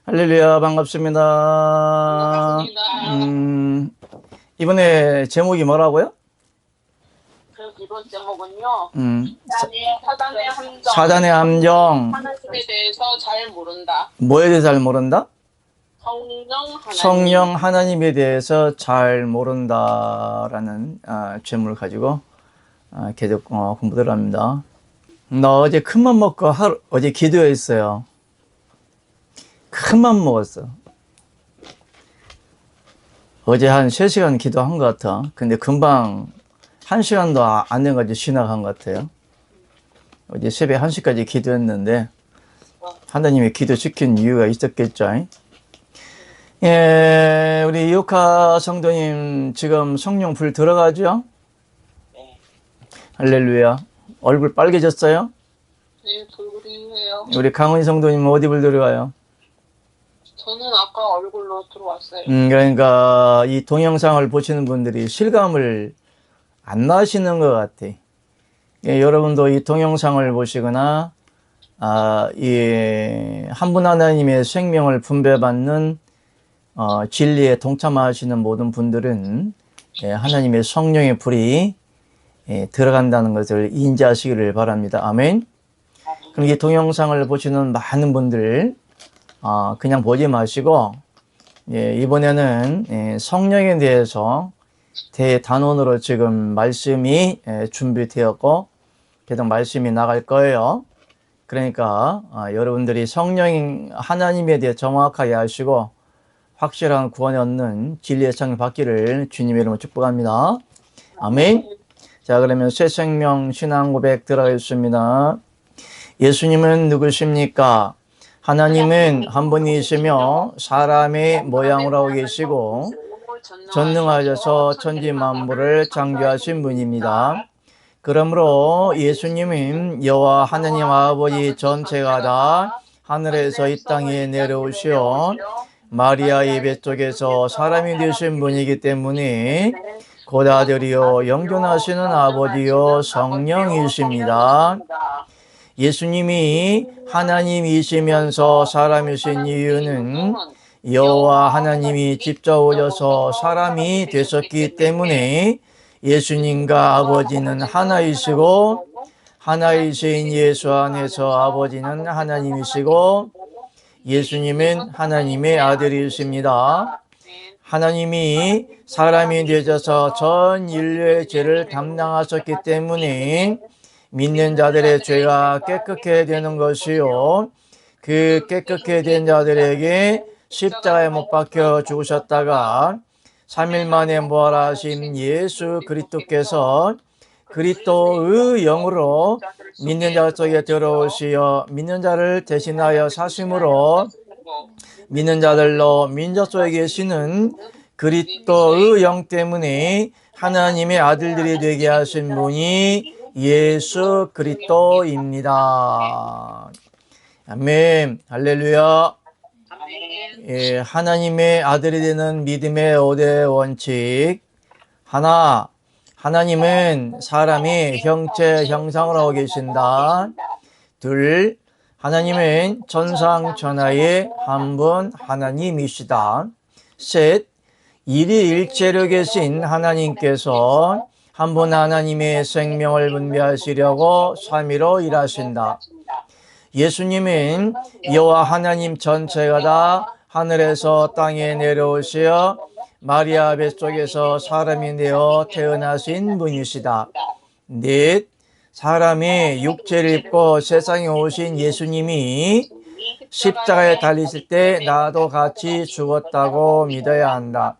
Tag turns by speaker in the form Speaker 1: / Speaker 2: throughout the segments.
Speaker 1: 할렐루야, 반갑습니다.
Speaker 2: 반갑습니다.
Speaker 1: 이번에 제목이 뭐라고요?
Speaker 2: 그 이번 제목은요,
Speaker 1: 음,
Speaker 2: 사단의 함정,
Speaker 1: 사단의 함정,
Speaker 2: 하나님에 대해서 잘 모른다.
Speaker 1: 뭐에 대해서 잘 모른다?
Speaker 2: 성령 하나님.
Speaker 1: 성령 하나님에 대해서 잘 모른다라는 제목을 가지고 계속 공부를 합니다. 나 어제 큰맘 먹고 어제 기도했어요. 큰맘 먹었어. 어제 한 3시간 기도한 것 같아. 근데 금방 1시간도 안 돼가지고 지나간 것 같아요. 어제 새벽 1시까지 기도했는데 하나님이 기도시킨 이유가 있었겠죠. 예, 우리 이오카 성도님 지금 성령 불 들어가죠?
Speaker 2: 네.
Speaker 1: 할렐루야. 얼굴 빨개졌어요?
Speaker 2: 네, 불그리해요.
Speaker 1: 우리 강훈 성도님 어디 불 들어가요?
Speaker 2: 저는 아까 얼굴로 들어왔어요.
Speaker 1: 그러니까 이 동영상을 보시는 분들이 실감을 안 나시는 것 같아. 예, 여러분도 이 동영상을 보시거나 이 한 분 하나님의 생명을 분배받는 진리에 동참하시는 모든 분들은 하나님의 성령의 불이 들어간다는 것을 인지하시기를 바랍니다. 아멘. 그럼 이 동영상을 보시는 많은 분들 그냥 보지 마시고 이번에는 성령에 대해서 대단원으로 지금 말씀이 준비되었고 계속 말씀이 나갈 거예요. 그러니까 여러분들이 성령 하나님에 대해 정확하게 아시고 확실한 구원을 얻는 진리의 창을 받기를 주님의 이름으로 축복합니다. 아멘. 자, 그러면 새 생명 신앙 고백 들어가겠습니다. 예수님은 누구십니까? 하나님은 한 분이시며 사람의 모양으로 하고 계시고 전능하셔서 천지 만물을 창조하신 분입니다. 그러므로 예수님은 여호와 하나님 아버지 전체가 다 하늘에서 이 땅에 내려오시어 마리아의 뱃속에서 사람이 되신 분이기 때문에 곧 아들이요 영존하시는 아버지요 성령이십니다. 예수님이 하나님이시면서 사람이신 이유는 여호와 하나님이 직접 오셔서 사람이 되셨기 때문에 예수님과 아버지는 하나이시고 하나이신 예수 안에서 아버지는 하나님이시고 예수님은 하나님의 아들이십니다. 하나님이 사람이 되셔서 전 인류의 죄를 담당하셨기 때문에 믿는 자들의 죄가 깨끗게 되는 것이요 그 깨끗게 된 자들에게 십자가에 못 박혀 죽으셨다가 3일 만에 부활하신 예수 그리스도께서 그리스도의 영으로 믿는 자 속에 들어오시어 믿는 자를 대신하여 사심으로 믿는 자들로 민족 속에 계시는 그리스도의 영 때문에 하나님의 아들들이 되게 하신 분이 예수 그리스도입니다. 아멘. 할렐루야. 예, 하나님의 아들이 되는 믿음의 5대 원칙. 하나, 하나님은 사람이 형체 형상으로 하고 계신다. 둘, 하나님은 전상전하의 한 분 하나님이시다. 셋, 일희일체로 계신 하나님께서 한 분 하나님의 생명을 분배하시려고 삼위로 일하신다. 예수님은 여호와 하나님 전체가 다 하늘에서 땅에 내려오시어 마리아 뱃속에서 사람이 되어 태어나신 분이시다. 넷, 사람이 육체를 입고 세상에 오신 예수님이 십자가에 달리실 때 나도 같이 죽었다고 믿어야 한다.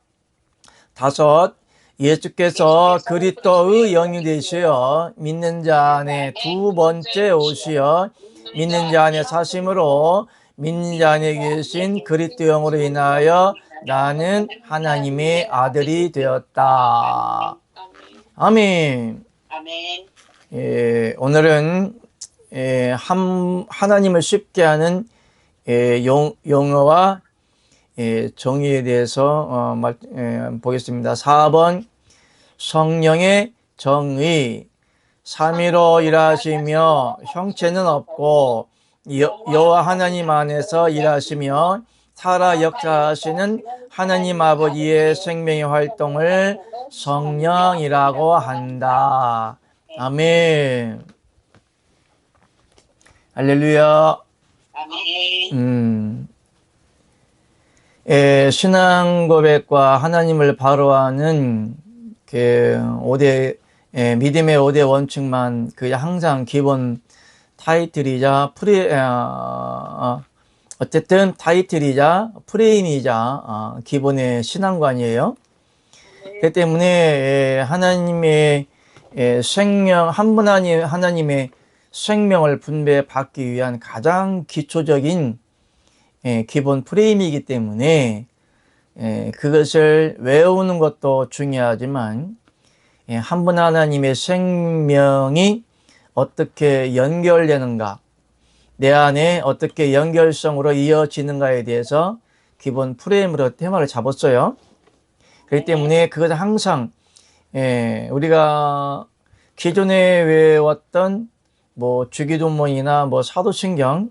Speaker 1: 다섯, 예수께서 그리스도의 영이 되시어 믿는 자 안에 두 번째 오시어 믿는 자 안에 사심으로 믿는 자 안에 계신 그리스도 영으로 인하여 나는 하나님의 아들이 되었다. 아멘. 예, 오늘은 하나님을 쉽게 하는 용어와 정의에 대해서 보겠습니다. 4번 성령의 정의. 삼위로 일하시며 형체는 없고 여호와 하나님 안에서 일하시며 살아 역사하시는 하나님 아버지의 생명의 활동을 성령이라고 한다. 아멘. 할렐루야. 신앙 고백과 하나님을 바로하는 그 믿음의 5대 원칙만 항상 기본 타이틀이자 어쨌든 타이틀이자 프레임이자 기본의 신앙관이에요. 그렇기 때문에 하나님의 생명, 한 분 하나님의 생명을 분배받기 위한 가장 기초적인 기본 프레임이기 때문에 그것을 외우는 것도 중요하지만 한 분 하나님의 생명이 어떻게 연결되는가, 내 안에 어떻게 연결성으로 이어지는가에 대해서 기본 프레임으로 테마를 잡았어요. 그렇기 때문에 그것은 항상 우리가 기존에 외웠던 주기도문이나 사도신경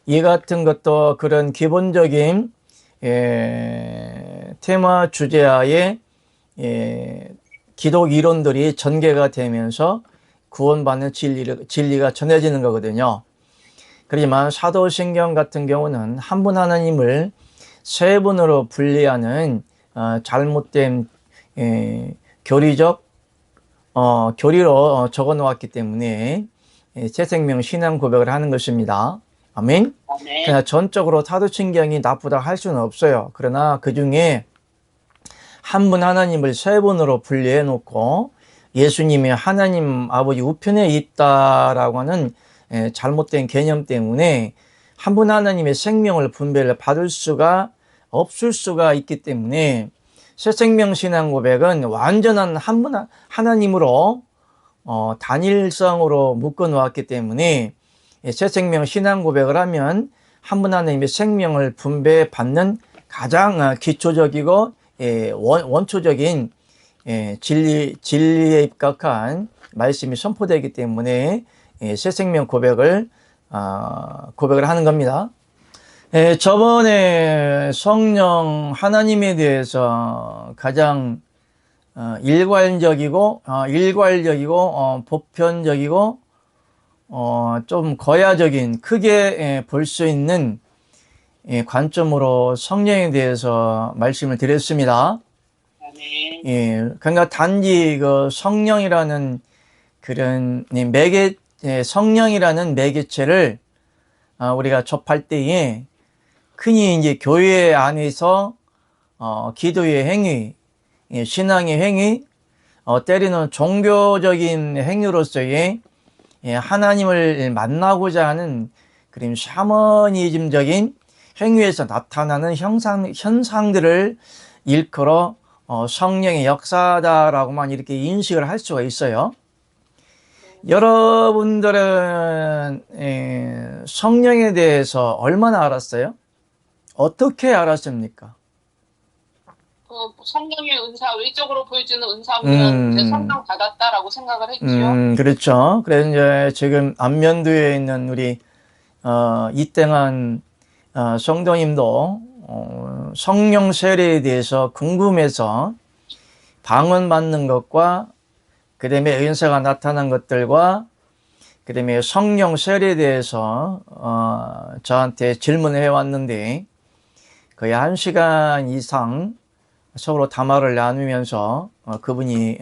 Speaker 1: 이 같은 것도 그런 기본적인 테마 주제하에 기독 이론들이 전개가 되면서 구원받는 진리가 전해지는 거거든요. 그렇지만 사도신경 같은 경우는 한 분 하나님을 세 분으로 분리하는 잘못된 교리로 적어 놓았기 때문에 새 생명 신앙 고백을 하는 것입니다. 아멘. 그러나 전적으로 사도신경이 나쁘다 할 수는 없어요. 그러나 그 중에 한 분 하나님을 세 분으로 분리해 놓고 예수님이 하나님 아버지 우편에 있다라고 하는 잘못된 개념 때문에 한 분 하나님의 생명을 분배를 받을 수가 없을 수가 있기 때문에 새 생명 신앙 고백은 완전한 한 분 하나님으로 단일성으로 묶어 놓았기 때문에 새 생명 신앙 고백을 하면 한 분 하나님의 생명을 분배받는 가장 기초적이고 원초적인 진리에 입각한 말씀이 선포되기 때문에 새 생명 고백을 하는 겁니다. 저번에 성령 하나님에 대해서 가장 일괄적이고 보편적이고 좀 거야적인 크게 볼 수 있는 관점으로 성령에 대해서 말씀을 드렸습니다. 그러니까 단지 그 성령이라는 그런 성령이라는 매개체를 우리가 접할 때에 흔히 이제 교회 안에서 기도의 행위, 신앙의 행위, 때리는 종교적인 행위로서의 하나님을 만나고자 하는 그런 샤머니즘적인 행위에서 나타나는 현상들을 일컬어 성령의 역사다라고만 이렇게 인식을 할 수가 있어요. 여러분들은 성령에 대해서 얼마나 알았어요? 어떻게 알았습니까?
Speaker 2: 성령의 은사, 외적으로 보여지는 은사면 이제 성령 받았다라고 생각을 했지요.
Speaker 1: 그렇죠. 그래서 이제 지금 안면도에 있는 우리 이땡한 성도님도 성령 세례에 대해서 궁금해서 방언받는 것과 그 다음에 은사가 나타난 것들과 그 다음에 성령 세례에 대해서 저한테 질문을 해왔는데 거의 1시간 이상 서로 담화를 나누면서 그분이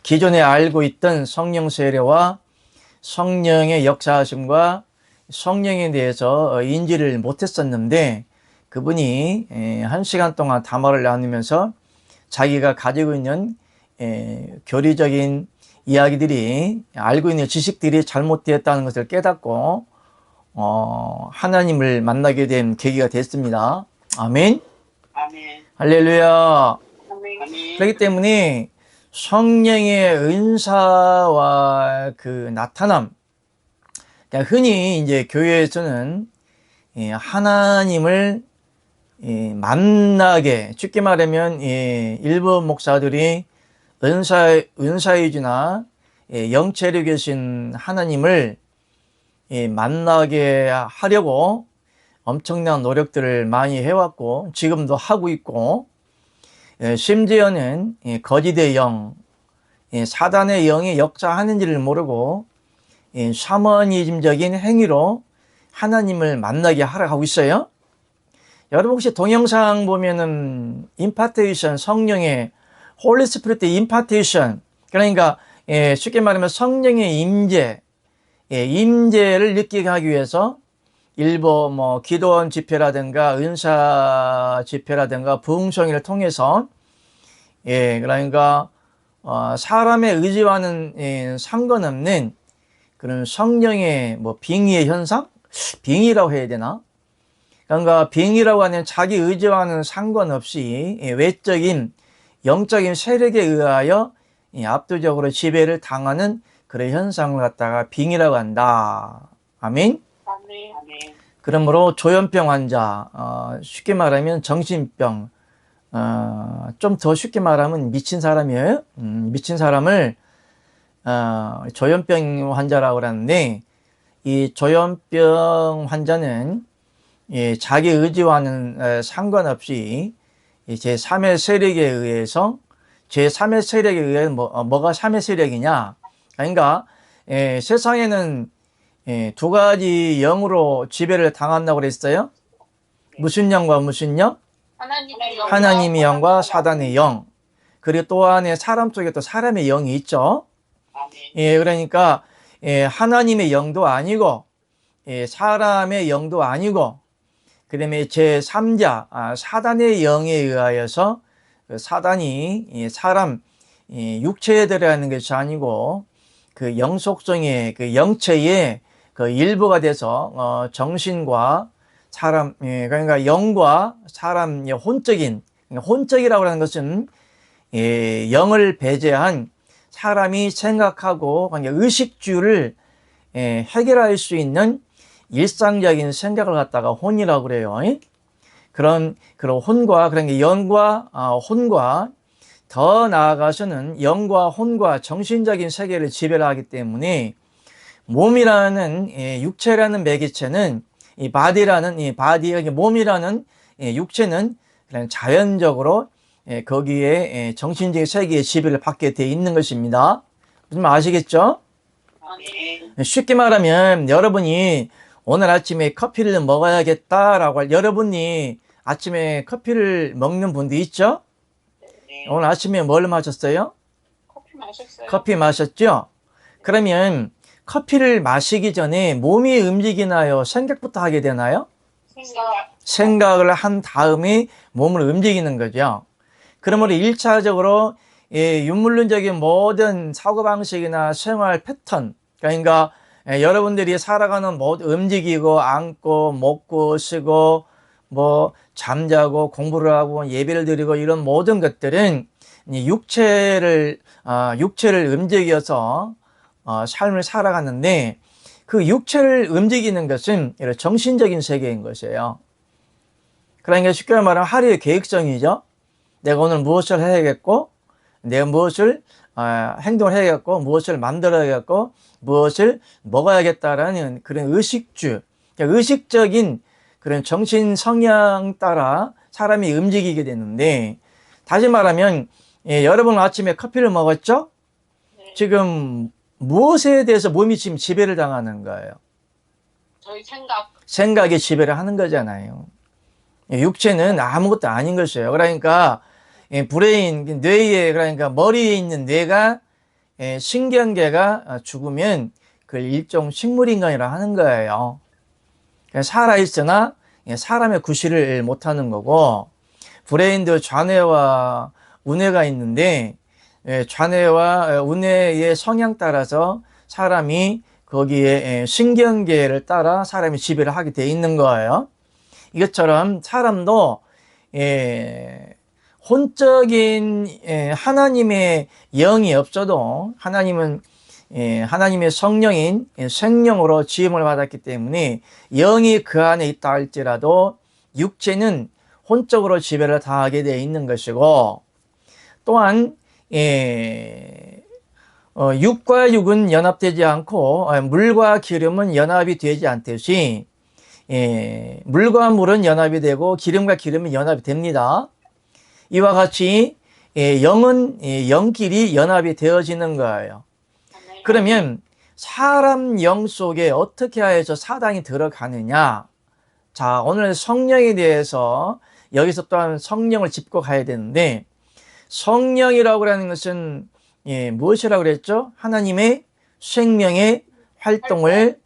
Speaker 1: 기존에 알고 있던 성령 세례와 성령의 역사하심과 성령에 대해서 인지를 못했었는데 그분이 1시간 동안 담화를 나누면서 자기가 가지고 있는 교리적인 이야기들이 알고 있는 지식들이 잘못되었다는 것을 깨닫고 하나님을 만나게 된 계기가 됐습니다. 아멘.
Speaker 2: 아멘.
Speaker 1: 할렐루야.
Speaker 2: 아멘.
Speaker 1: 그렇기 때문에 성령의 은사와 그 나타남, 그러니까 흔히 이제 교회에서는 하나님을 만나게, 쉽게 말하면 일부 목사들이 은사이주나 영체로 계신 하나님을 만나게 하려고 엄청난 노력들을 많이 해왔고 지금도 하고 있고, 심지어는 거짓의 영, 사단의 영이 역사하는지를 모르고 샤머니즘적인 행위로 하나님을 만나게 하라 하고 있어요. 여러분 혹시 동영상 보면은 임파테이션, 성령의 홀리 스피릿 임파테이션, 그러니까 쉽게 말하면 성령의 임재, 임재를 느끼게 하기 위해서 일부 뭐 기도원 집회라든가 은사 집회라든가 부흥성회를 통해서 그러니까 사람의 의지와는 상관없는 그런 성령의 뭐 빙의의 현상? 빙의라고 해야 되나? 그러니까 빙의라고 하는 자기 의지와는 상관없이 외적인 영적인 세력에 의하여 압도적으로 지배를 당하는 그런 현상을 갖다가 빙의라고 한다. 아멘?
Speaker 2: 아멘.
Speaker 1: 그러므로 조현병 환자, 쉽게 말하면 정신병, 좀 더 쉽게 말하면 미친 사람이에요. 미친 사람을 조현병 환자라고 하는데, 이 조현병 환자는 자기 의지와는 상관없이 제3의 세력에 의해서, 제3의 세력에 의해 뭐가 3의 세력이냐? 그러니까 세상에는 두 가지 영으로 지배를 당한다고 그랬어요. 무슨 영과 무슨 영? 하나님의 영과 사단의 영. 그리고 또 안에 사람 속에 또 사람의 영이 있죠. 그러니까 하나님의 영도 아니고 사람의 영도 아니고, 그 다음에 제3자 사단의 영에 의하여서 사단이 사람 육체에 들어가는 것이 아니고 그 영속성의 그 영체의 그 일부가 돼서 정신과 사람, 그러니까 영과 사람의 혼적인, 혼적이라고 하는 것은 영을 배제한 사람이 생각하고 의식주를 해결할 수 있는 일상적인 생각을 갖다가 혼이라고 그래요. 그런 혼과, 그러니까 영과 혼과, 더 나아가서는 영과 혼과 정신적인 세계를 지배를 하기 때문에 몸이라는 육체라는 매개체는 이 바디라는 이 바디, 몸이라는 육체는 그냥 자연적으로 거기에 정신적인 세계의 지배를 받게 돼 있는 것입니다. 무슨 말 아시겠죠? 쉽게 말하면 여러분이 오늘 아침에 커피를 먹어야겠다라고 여러분이 아침에 커피를 먹는 분도 있죠? 오늘 아침에 뭘 마셨어요?
Speaker 2: 커피 마셨어요.
Speaker 1: 커피 마셨죠? 그러면 커피를 마시기 전에 몸이 움직이나요? 생각부터 하게 되나요? 생각을 한 다음에 몸을 움직이는 거죠. 그러므로 1차적으로 윤물론적인 모든 사고방식이나 생활 패턴, 그러니까 여러분들이 살아가는 모든 움직이고 앉고 먹고 쉬고 뭐 잠자고 공부를 하고 예배를 드리고 이런 모든 것들은 육체를 움직여서 삶을 살아가는데, 그 육체를 움직이는 것은 정신적인 세계인 것이에요. 그러니까 쉽게 말하면 하루의 계획성이죠. 내가 오늘 무엇을 해야겠고, 내가 무엇을 행동을 해야겠고, 무엇을 만들어야겠고, 무엇을 먹어야겠다라는 그런 의식주, 그러니까 의식적인 그런 정신 성향 따라 사람이 움직이게 되는데, 다시 말하면 여러분 아침에 커피를 먹었죠?
Speaker 2: 네.
Speaker 1: 지금 무엇에 대해서 몸이 지금 지배를 당하는 거예요?
Speaker 2: 저희 생각.
Speaker 1: 생각에 지배를 하는 거잖아요. 육체는 아무것도 아닌 것이에요. 그러니까 브레인, 뇌에, 그러니까 머리에 있는 뇌가 신경계가 죽으면 그걸 일종 식물인간이라 하는 거예요. 살아있으나 사람의 구실을 못하는 거고, 브레인도 좌뇌와 우뇌가 있는데 좌뇌와 우뇌의 성향 따라서 사람이 거기에 신경계를 따라 사람이 지배를 하게 돼 있는 거예요. 이것처럼 사람도 혼적인 하나님의 영이 없어도 하나님은 하나님의 성령인 생령으로 지음을 받았기 때문에 영이 그 안에 있다 할지라도 육체는 혼적으로 지배를 당하게 되어 있는 것이고, 또한 육과 육은 연합되지 않고 물과 기름은 연합이 되지 않듯이 물과 물은 연합이 되고 기름과 기름이 연합이 됩니다. 이와 같이 영은 영끼리 연합이 되어지는 거예요. 그러면 사람 영 속에 어떻게 하여서 사단이 들어가느냐? 자, 오늘 성령에 대해서 여기서 또한 성령을 짚고 가야 되는데, 성령이라고 하는 것은 무엇이라고 그랬죠? 하나님의 생명의 활동을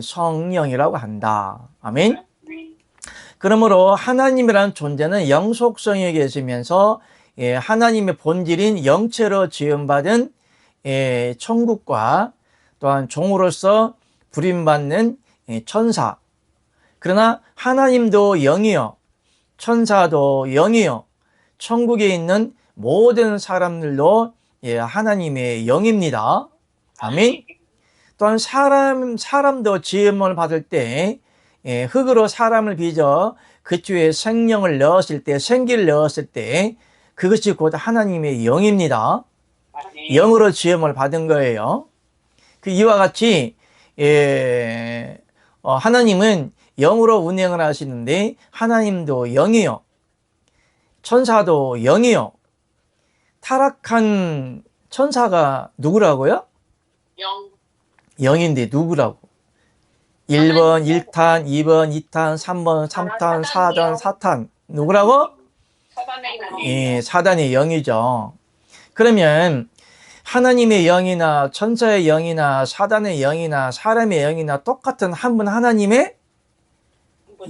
Speaker 1: 성령이라고 한다. 아멘. 그러므로 하나님이라는 존재는 영속성에 계시면서 하나님의 본질인 영체로 지음받은 천국과 또한 종으로서 부림받는 천사. 그러나 하나님도 영이요, 천사도 영이요, 천국에 있는 모든 사람들도 하나님의 영입니다. 아멘. 또한 사람도 지음을 받을 때 흙으로 사람을 빚어 그쪽에 생명을 넣었을 때, 생기를 넣었을 때 그것이 곧 하나님의 영입니다. 영으로 지음을 받은 거예요. 이와 같이 하나님은 영으로 운행을 하시는데 하나님도 영이요, 천사도 영이요. 타락한 천사가 누구라고요? 영인데 누구라고? 1번 1탄, 2번 2탄, 3번 3탄, 4단 4탄 누구라고? 사단의 영이죠. 그러면 하나님의 영이나 천사의 영이나 사단의 영이나 사람의 영이나 똑같은 한 분 하나님의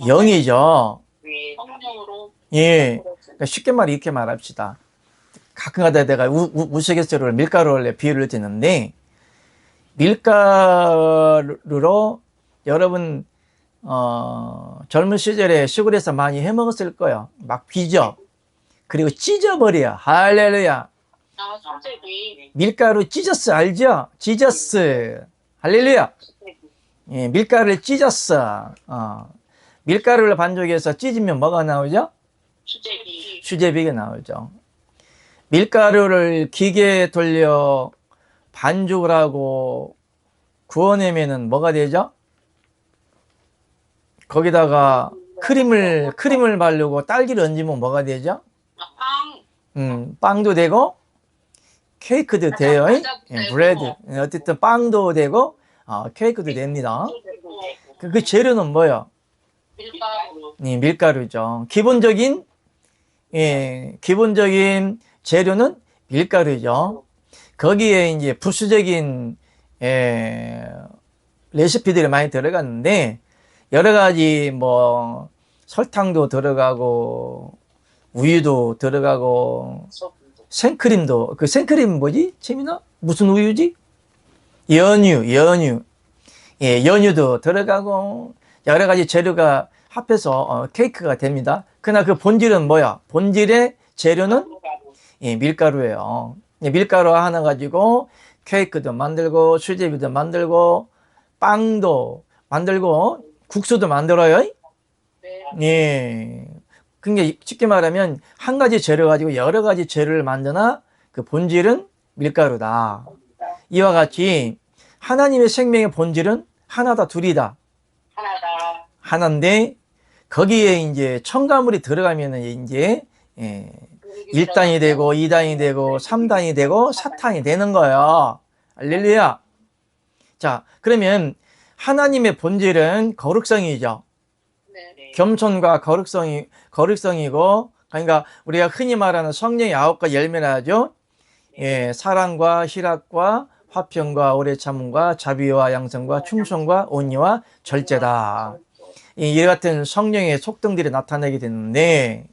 Speaker 1: 영이죠. 그러니까 쉽게 말해 이렇게 말합시다. 가끔가다 내가 우스갯소리로 밀가루를 비유를 드는데, 밀가루로 여러분 젊은 시절에 시골에서 많이 해먹었을 거예요. 막 빚어, 그리고 찢어버려. 할렐루야. 밀가루 찢었어, 알죠? 찢었어. 할렐루야. 밀가루를 찢었어. 밀가루를 반죽해서 찢으면 뭐가 나오죠? 수제비가 나오죠. 밀가루를 기계에 돌려 반죽을 하고 구워내면은 뭐가 되죠? 거기다가 크림을 바르고 딸기를 얹으면 뭐가 되죠? 빵도 되고 케이크도 돼요. 브레드. 어쨌든 빵도 되고 케이크도 됩니다. 그 재료는 뭐예요? 밀가루죠. 기본적인 재료는 밀가루죠. 거기에 이제 부수적인 레시피들이 많이 들어갔는데, 여러 가지 뭐 설탕도 들어가고 우유도 들어가고 생크림도, 그 생크림 뭐지? 재민아? 무슨 우유지? 연유도 들어가고 여러 가지 재료가 합해서 케이크가 됩니다. 그러나 그 본질은 뭐야? 본질의 재료는 밀가루예요. 밀가루 하나 가지고 케이크도 만들고 수제비도 만들고 빵도 만들고 국수도 만들어요. 그러니까 쉽게 말하면 한 가지 재료 가지고 여러 가지 재료를 만드나 그 본질은 밀가루다. 이와 같이 하나님의 생명의 본질은 하나다, 둘이다. 하나인데 거기에 이제 첨가물이 들어가면은 이제 1단이 되고 2단이 되고 3단이 되고 4단이 되는 거예요. 할렐루야. 자, 그러면 하나님의 본질은 거룩성이죠. 겸손과 거룩성이고, 그러니까 우리가 흔히 말하는 성령의 9가지 열매라 하죠. 사랑과 희락과 화평과 오래 참음과 자비와 양성과 충성과 온유와 절제다. 이 같은 성령의 속성들이 나타나게 되는데,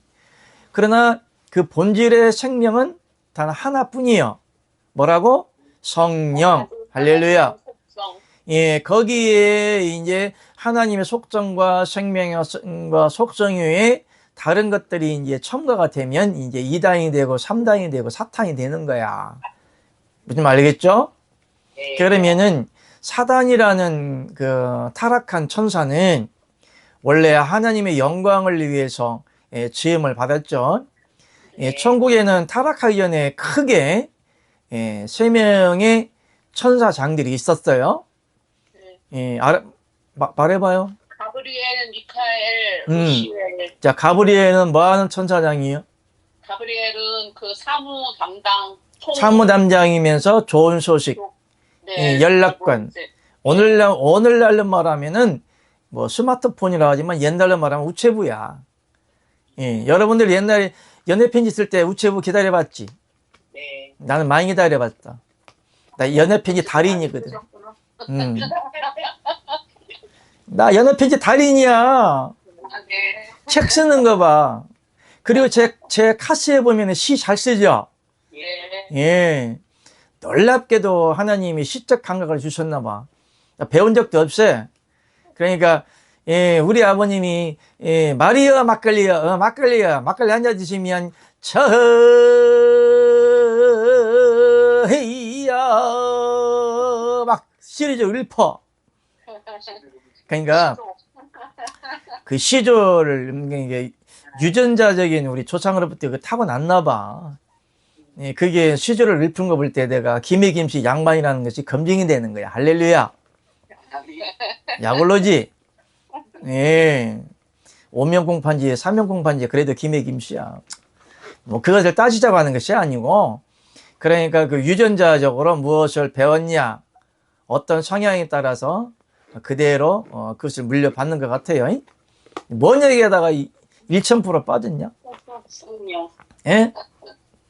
Speaker 1: 그러나 그 본질의 생명은 단 하나뿐이에요. 뭐라고? 성령. 할렐루야. 거기에 이제 하나님의 속성과 생명과 속성 외에 다른 것들이 이제 첨가가 되면 이제 2단이 되고 3단이 되고 4단이 되는 거야. 무슨 말 알겠죠? 그러면은 사단이라는 그 타락한 천사는 원래 하나님의 영광을 위해서 지음을 받았죠. 천국에는 타락하기 전에 크게 3명의 천사장들이 있었어요. 말해봐요.
Speaker 2: 가브리엘, 미카엘,
Speaker 1: 음.
Speaker 2: 루시엘.
Speaker 1: 자, 가브리엘은 뭐 하는 천사장이에요?
Speaker 2: 가브리엘은 그 사무 담당
Speaker 1: 사무담장이면서 좋은 소식,
Speaker 2: 네,
Speaker 1: 연락관.
Speaker 2: 네.
Speaker 1: 오늘날로 말하면은 뭐 스마트폰이라 하지만 옛날로 말하면 우체부야. 여러분들 옛날에 연애편지 쓸 때 우체부 기다려봤지?
Speaker 2: 네.
Speaker 1: 나는 많이 기다려봤다. 나 연애편지 달인이거든. 나 연애편지 달인이야.
Speaker 2: 아, 네.
Speaker 1: 책 쓰는 거 봐. 그리고 제 카스에 보면 시 잘 쓰죠?
Speaker 2: 예.
Speaker 1: 예. 놀랍게도 하나님이 시적 감각을 주셨나 봐. 나 배운 적도 없어요. 그러니까, 우리 아버님이, 마리아 막걸리야, 막걸리 한잔 드시면, 헤이야, 막 시리즈 읊어. 그러니까, 그 시조를, 이게 유전자적인 우리 조상으로부터 그 타고났나 봐. 그게 시조를 읊은 거 볼 때 내가 김해김씨 양반이라는 것이 검증이 되는 거야. 할렐루야. 약올로지? 예. 오명공판지, 삼명공판지, 그래도 김해김씨야. 뭐, 그것을 따지자고 하는 것이 아니고, 그러니까 그 유전자적으로 무엇을 배웠냐, 어떤 성향에 따라서 그대로 그것을 물려받는 것 같아요. 뭔 얘기하다가 1000% 빠졌냐?
Speaker 2: 성령.
Speaker 1: 예?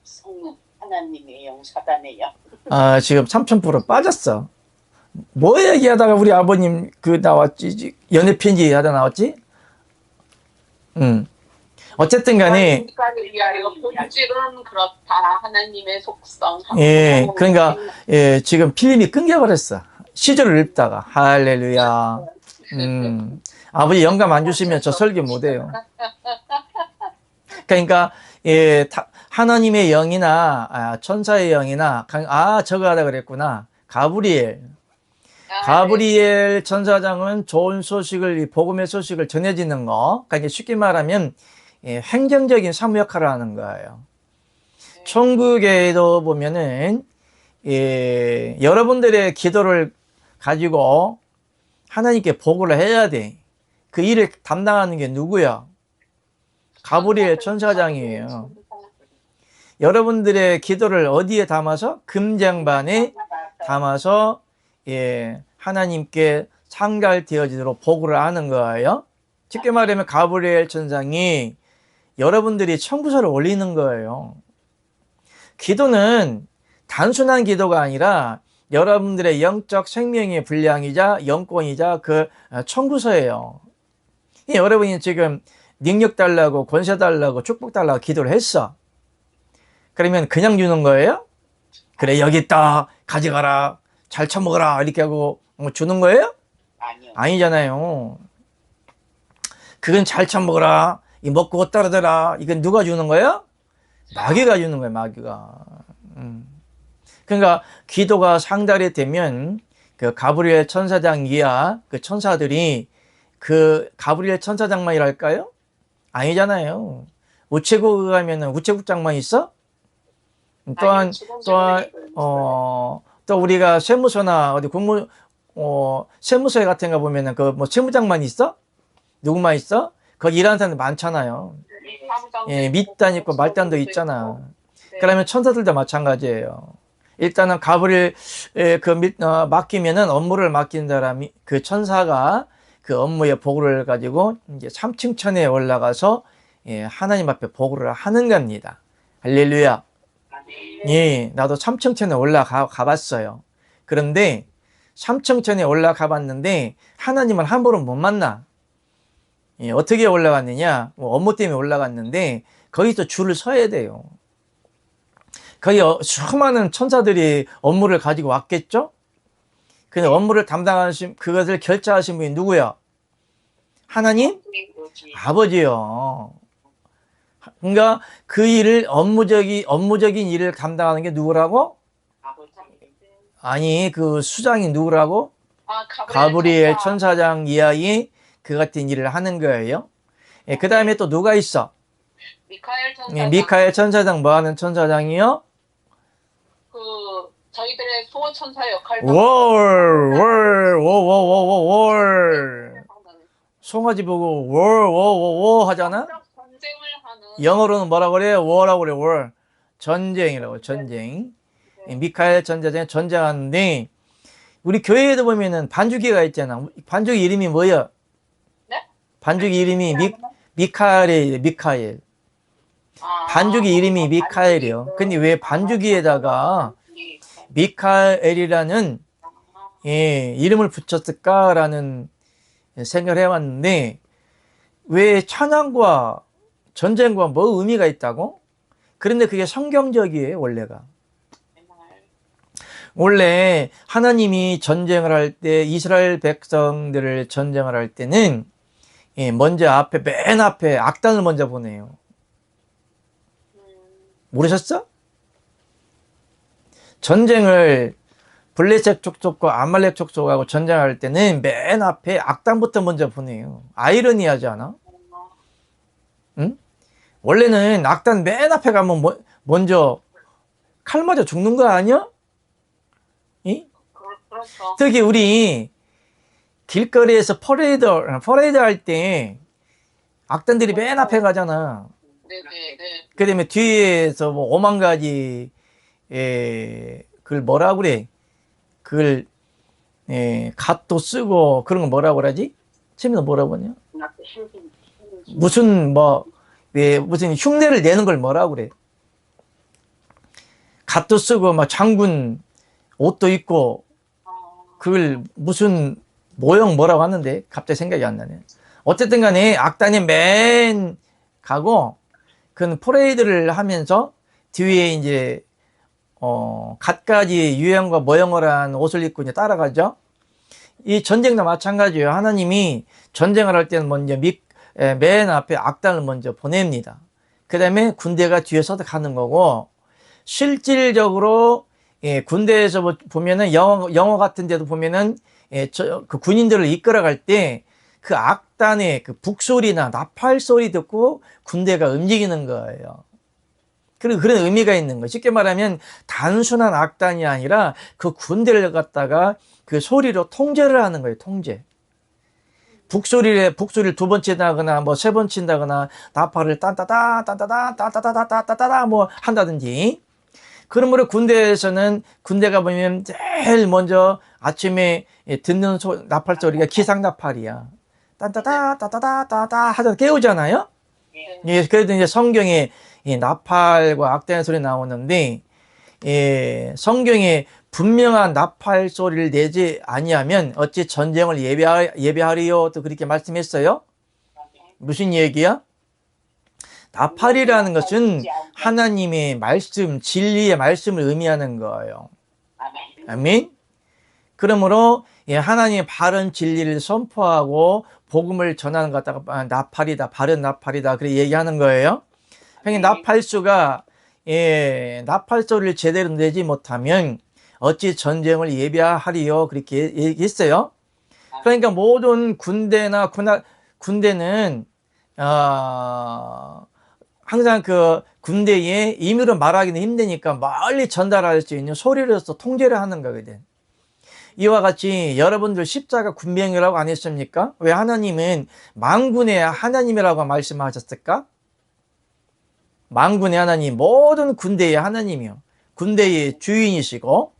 Speaker 2: 성령. 하나님의 영 사단의 영.
Speaker 1: 아, 지금 3000% 빠졌어. 뭐 얘기하다가 우리 아버님 그 나왔지? 연애편지 하다 나왔지? 어쨌든 간에.
Speaker 2: 본질은 그렇다. 하나님의 속성.
Speaker 1: 예, 그러니까, 지금 필름이 끊겨버렸어. 시조를 읽다가. 할렐루야. 아버지 영감 안 주시면 저 설교 못해요. 그러니까, 하나님의 영이나, 천사의 영이나, 저거 하다 그랬구나. 가브리엘 천사장은 좋은 소식을, 복음의 소식을 전해지는 거. 그러니까 쉽게 말하면, 행정적인 사무 역할을 하는 거예요. 천국에도 보면은, 여러분들의 기도를 가지고 하나님께 보고를 해야 돼. 그 일을 담당하는 게 누구야? 가브리엘 천사장이에요. 여러분들의 기도를 어디에 담아서? 금장반에 담아서, 하나님께 상달되어지도록 보고를 하는 거예요. 쉽게 말하면 가브리엘 천사장이 여러분들이 청구서를 올리는 거예요. 기도는 단순한 기도가 아니라 여러분들의 영적 생명의 분량이자 영권이자 그 청구서예요. 여러분이 지금 능력 달라고 권세 달라고 축복 달라고 기도를 했어. 그러면 그냥 주는 거예요? 그래, 여기 있다, 가져가라, 잘 처먹어라 이렇게 하고 주는 거예요?
Speaker 2: 아니요.
Speaker 1: 아니잖아요. 그건 잘 처먹어라, 이 먹고 떨어져라, 이건 누가 주는 거예요? 마귀가 주는 거예요, 마귀가. 그러니까 기도가 상달이 되면 그 가브리엘 천사장 이하 그 천사들이 그 가브리엘 천사장만 일할까요? 아니잖아요. 우체국에 가면은 우체국장만 있어? 또한 또 우리가 세무서나 어디 세무서에 같은 거 보면은 그 뭐 세무장만 있어? 누구만 있어? 거기 일하는 사람들 많잖아요. 밑단 있고 말단도 있잖아. 그러면 천사들도 마찬가지예요. 일단은 가브리엘 맡기면은 업무를 맡긴 사람이 그 천사가 그 업무의 보고를 가지고 이제 3층 천에 올라가서 하나님 앞에 보고를 하는 겁니다. 할렐루야. 예, 나도 3층 천에 올라가 봤어요. 그런데 3층 천에 올라가 봤는데 하나님을 함부로 못 만나. 어떻게 올라갔느냐? 뭐 업무 때문에 올라갔는데 거기서 줄을 서야 돼요. 거기 수많은 천사들이 업무를 가지고 왔겠죠? 근데 업무를 담당하신, 그것을 결제하신 분이 누구야? 하나님? 아버지요. 그러니까 그 일을 업무적인 일을 담당하는 게 누구라고? 아니, 그 수장이 누구라고? 가브리엘 천사장 이하의 그 같은 일을 하는 거예요. 그 다음에 또 누가 있어? 미카엘 천사장 뭐 하는 천사장이요?
Speaker 2: 저희들의 수호천사 역할도
Speaker 1: 월. 송아지 보고 워 하잖아.
Speaker 2: 전쟁을 하는.
Speaker 1: 영어로는 뭐라고 그래? war라고 그래. war. 전쟁이라고. 전쟁.
Speaker 2: 네.
Speaker 1: 미카엘 전쟁 전쟁하는데 우리 교회에도 보면은 반주기가 있잖아. 반주기 이름이 뭐야?
Speaker 2: 네?
Speaker 1: 반주기 이름이 미카엘이에요. 미카엘.
Speaker 2: 아,
Speaker 1: 반주기 이름이 미카엘이요. 근데 왜 반주기에다가 미카엘이라는 이름을 붙였을까라는 생각을 해왔는데 왜 찬양과 전쟁과 뭐 의미가 있다고? 그런데 그게 성경적이에요, 원래가. 원래 하나님이 전쟁을 할 때 이스라엘 백성들을 전쟁을 할 때는 먼저 맨 앞에 악단을 먼저 보내요. 모르셨어? 전쟁을 블레셋 족속과 아말렉 족속하고 전쟁할 때는 맨 앞에 악단부터 먼저 보내요. 아이러니하지 않아? 응? 원래는 악단 맨 앞에 가면 먼저 칼 맞아 죽는 거 아니야? 응?
Speaker 2: 그렇죠.
Speaker 1: 특히 우리 길거리에서 퍼레이드 할 때 악단들이 맨 앞에 가잖아.
Speaker 2: 네네네.
Speaker 1: 그 다음에 뒤에서 뭐 5만 가지 그걸 뭐라 그래? 그걸 갓도 쓰고 그런 거 뭐라고 그러지? 채민은 뭐라고 하냐? 무슨 무슨 흉내를 내는 걸 뭐라고 그래? 갓도 쓰고 막 장군 옷도 입고 그걸 무슨 모형 뭐라고 하는데 갑자기 생각이 안 나네. 어쨌든 간에 악단이 맨 가고 그 퍼레이드를 하면서 뒤에 이제 갖가지 유형과 모형을 한 옷을 입고 이제 따라가죠. 이 전쟁도 마찬가지예요. 하나님이 전쟁을 할 때는 먼저 맨 앞에 악단을 먼저 보냅니다. 그 다음에 군대가 뒤에서 가는 거고, 실질적으로 군대에서 보면은 영어 같은 데도 보면은 그 군인들을 이끌어갈 때 그 악단의 그 북소리나 나팔 소리 듣고 군대가 움직이는 거예요. 그리고 그런 의미가 있는 거예요. 쉽게 말하면 단순한 악단이 아니라 그 군대를 갖다가 그 소리로 통제를 하는 거예요. 통제. 북소리를 두 번 친다거나 뭐 세 번 친다거나 나팔을 딴따다 딴따다 딴따다 딴따다 뭐 한다든지. 그러므로 군대에서는 군대가 보면 제일 먼저 아침에 듣는 나팔 소리가 기상 나팔이야. 딴따다 따따다 따따 하다 깨우잖아요. 예, 그래도 이제 성경에 나팔과 악단의 소리 나오는데 성경에 분명한 나팔 소리를 내지 아니하면 어찌 전쟁을 예배하리요 또 그렇게 말씀했어요. 무슨 얘기야? 나팔이라는 것은 하나님의 말씀, 진리의 말씀을 의미하는 거예요. 아멘. 그러므로 하나님의 바른 진리를 선포하고 복음을 전하는 것 같다가 나팔이다, 바른 나팔이다 그렇게 얘기하는 거예요. 나팔수가 나팔 소리를 제대로 내지 못하면 어찌 전쟁을 예비하리요 그렇게 얘기했어요. 그러니까 모든 군대는 항상 그 군대에 임의로 말하기는 힘드니까 멀리 전달할 수 있는 소리로서 통제를 하는 거거든. 이와 같이 여러분들 십자가 군병이라고 안 했습니까? 왜 하나님은 만군의 하나님이라고 말씀하셨을까? 만군의 하나님, 모든 군대의 하나님이요. 군대의 주인이시고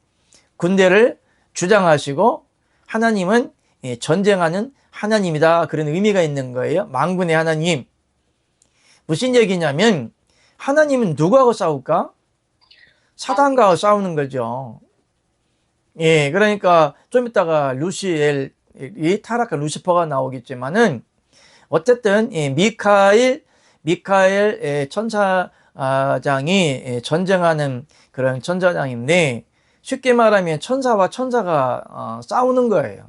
Speaker 1: 군대를 주장하시고 하나님은 전쟁하는 하나님이다. 그런 의미가 있는 거예요. 만군의 하나님. 무슨 얘기냐면 하나님은 누구하고 싸울까? 사단과 싸우는 거죠. 예, 그러니까 좀 이따가 루시엘이 타락한 루시퍼가 나오겠지만은 어쨌든 미카엘 천사장이 전쟁하는 그런 천사장인데 쉽게 말하면 천사와 천사가 싸우는 거예요.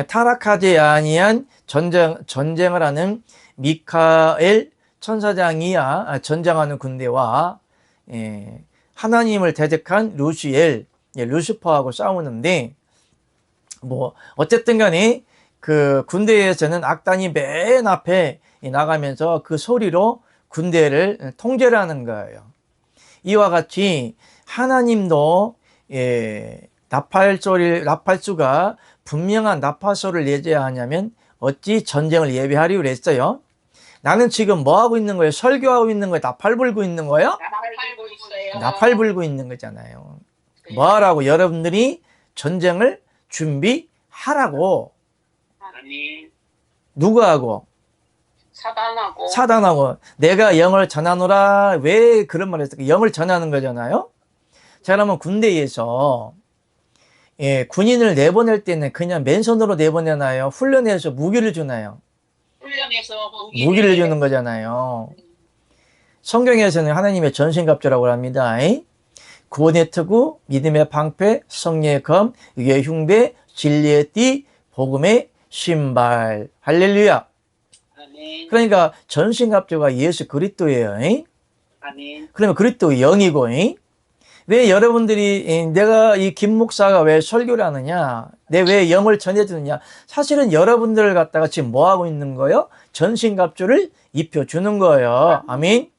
Speaker 1: 타락하지 아니한 전쟁을 하는 미카엘 천사장이야 전쟁하는 군대와 하나님을 대적한 루시퍼하고 싸우는데 뭐 어쨌든 간에 그 군대에서는 악단이 맨 앞에 나가면서 그 소리로 군대를 통제를 하는 거예요. 이와 같이 하나님도 나팔수가 분명한 나팔소리를 내지 않으면 어찌 전쟁을 예비하리오 그랬어요. 나는 지금 뭐 하고 있는 거예요? 설교하고 있는 거예요? 나팔 불고 있는 거예요?
Speaker 2: 나팔 불고 있어요.
Speaker 1: 나팔 불고 있는 거잖아요. 뭐 하라고? 여러분들이 전쟁을 준비하라고.
Speaker 2: 아멘.
Speaker 1: 누구하고?
Speaker 2: 사단하고.
Speaker 1: 사단하고. 내가 영을 전하노라. 왜 그런 말을 했을까? 영을 전하는 거잖아요. 자, 그러면 군대에서 군인을 내보낼 때는 그냥 맨손으로 내보내나요? 훈련해서 무기를 주나요?
Speaker 2: 훈련해서
Speaker 1: 무기를 주는 거잖아요. 성경에서는 하나님의 전신갑주라고 합니다. 구원의 투구, 믿음의 방패, 성령의 검, 의의 흉배, 진리의 띠, 복음의 신발. 할렐루야.
Speaker 2: 아멘.
Speaker 1: 그러니까 전신갑주가 예수 그리스도예요.
Speaker 2: 아멘.
Speaker 1: 그러면 그리스도 영이고, 왜 여러분들이 내가 이 김 목사가 왜 설교를 하느냐, 내 왜 영을 전해주느냐, 사실은 여러분들을 갖다가 지금 뭐 하고 있는 거예요? 전신갑주를 입혀주는 거예요. 아멘.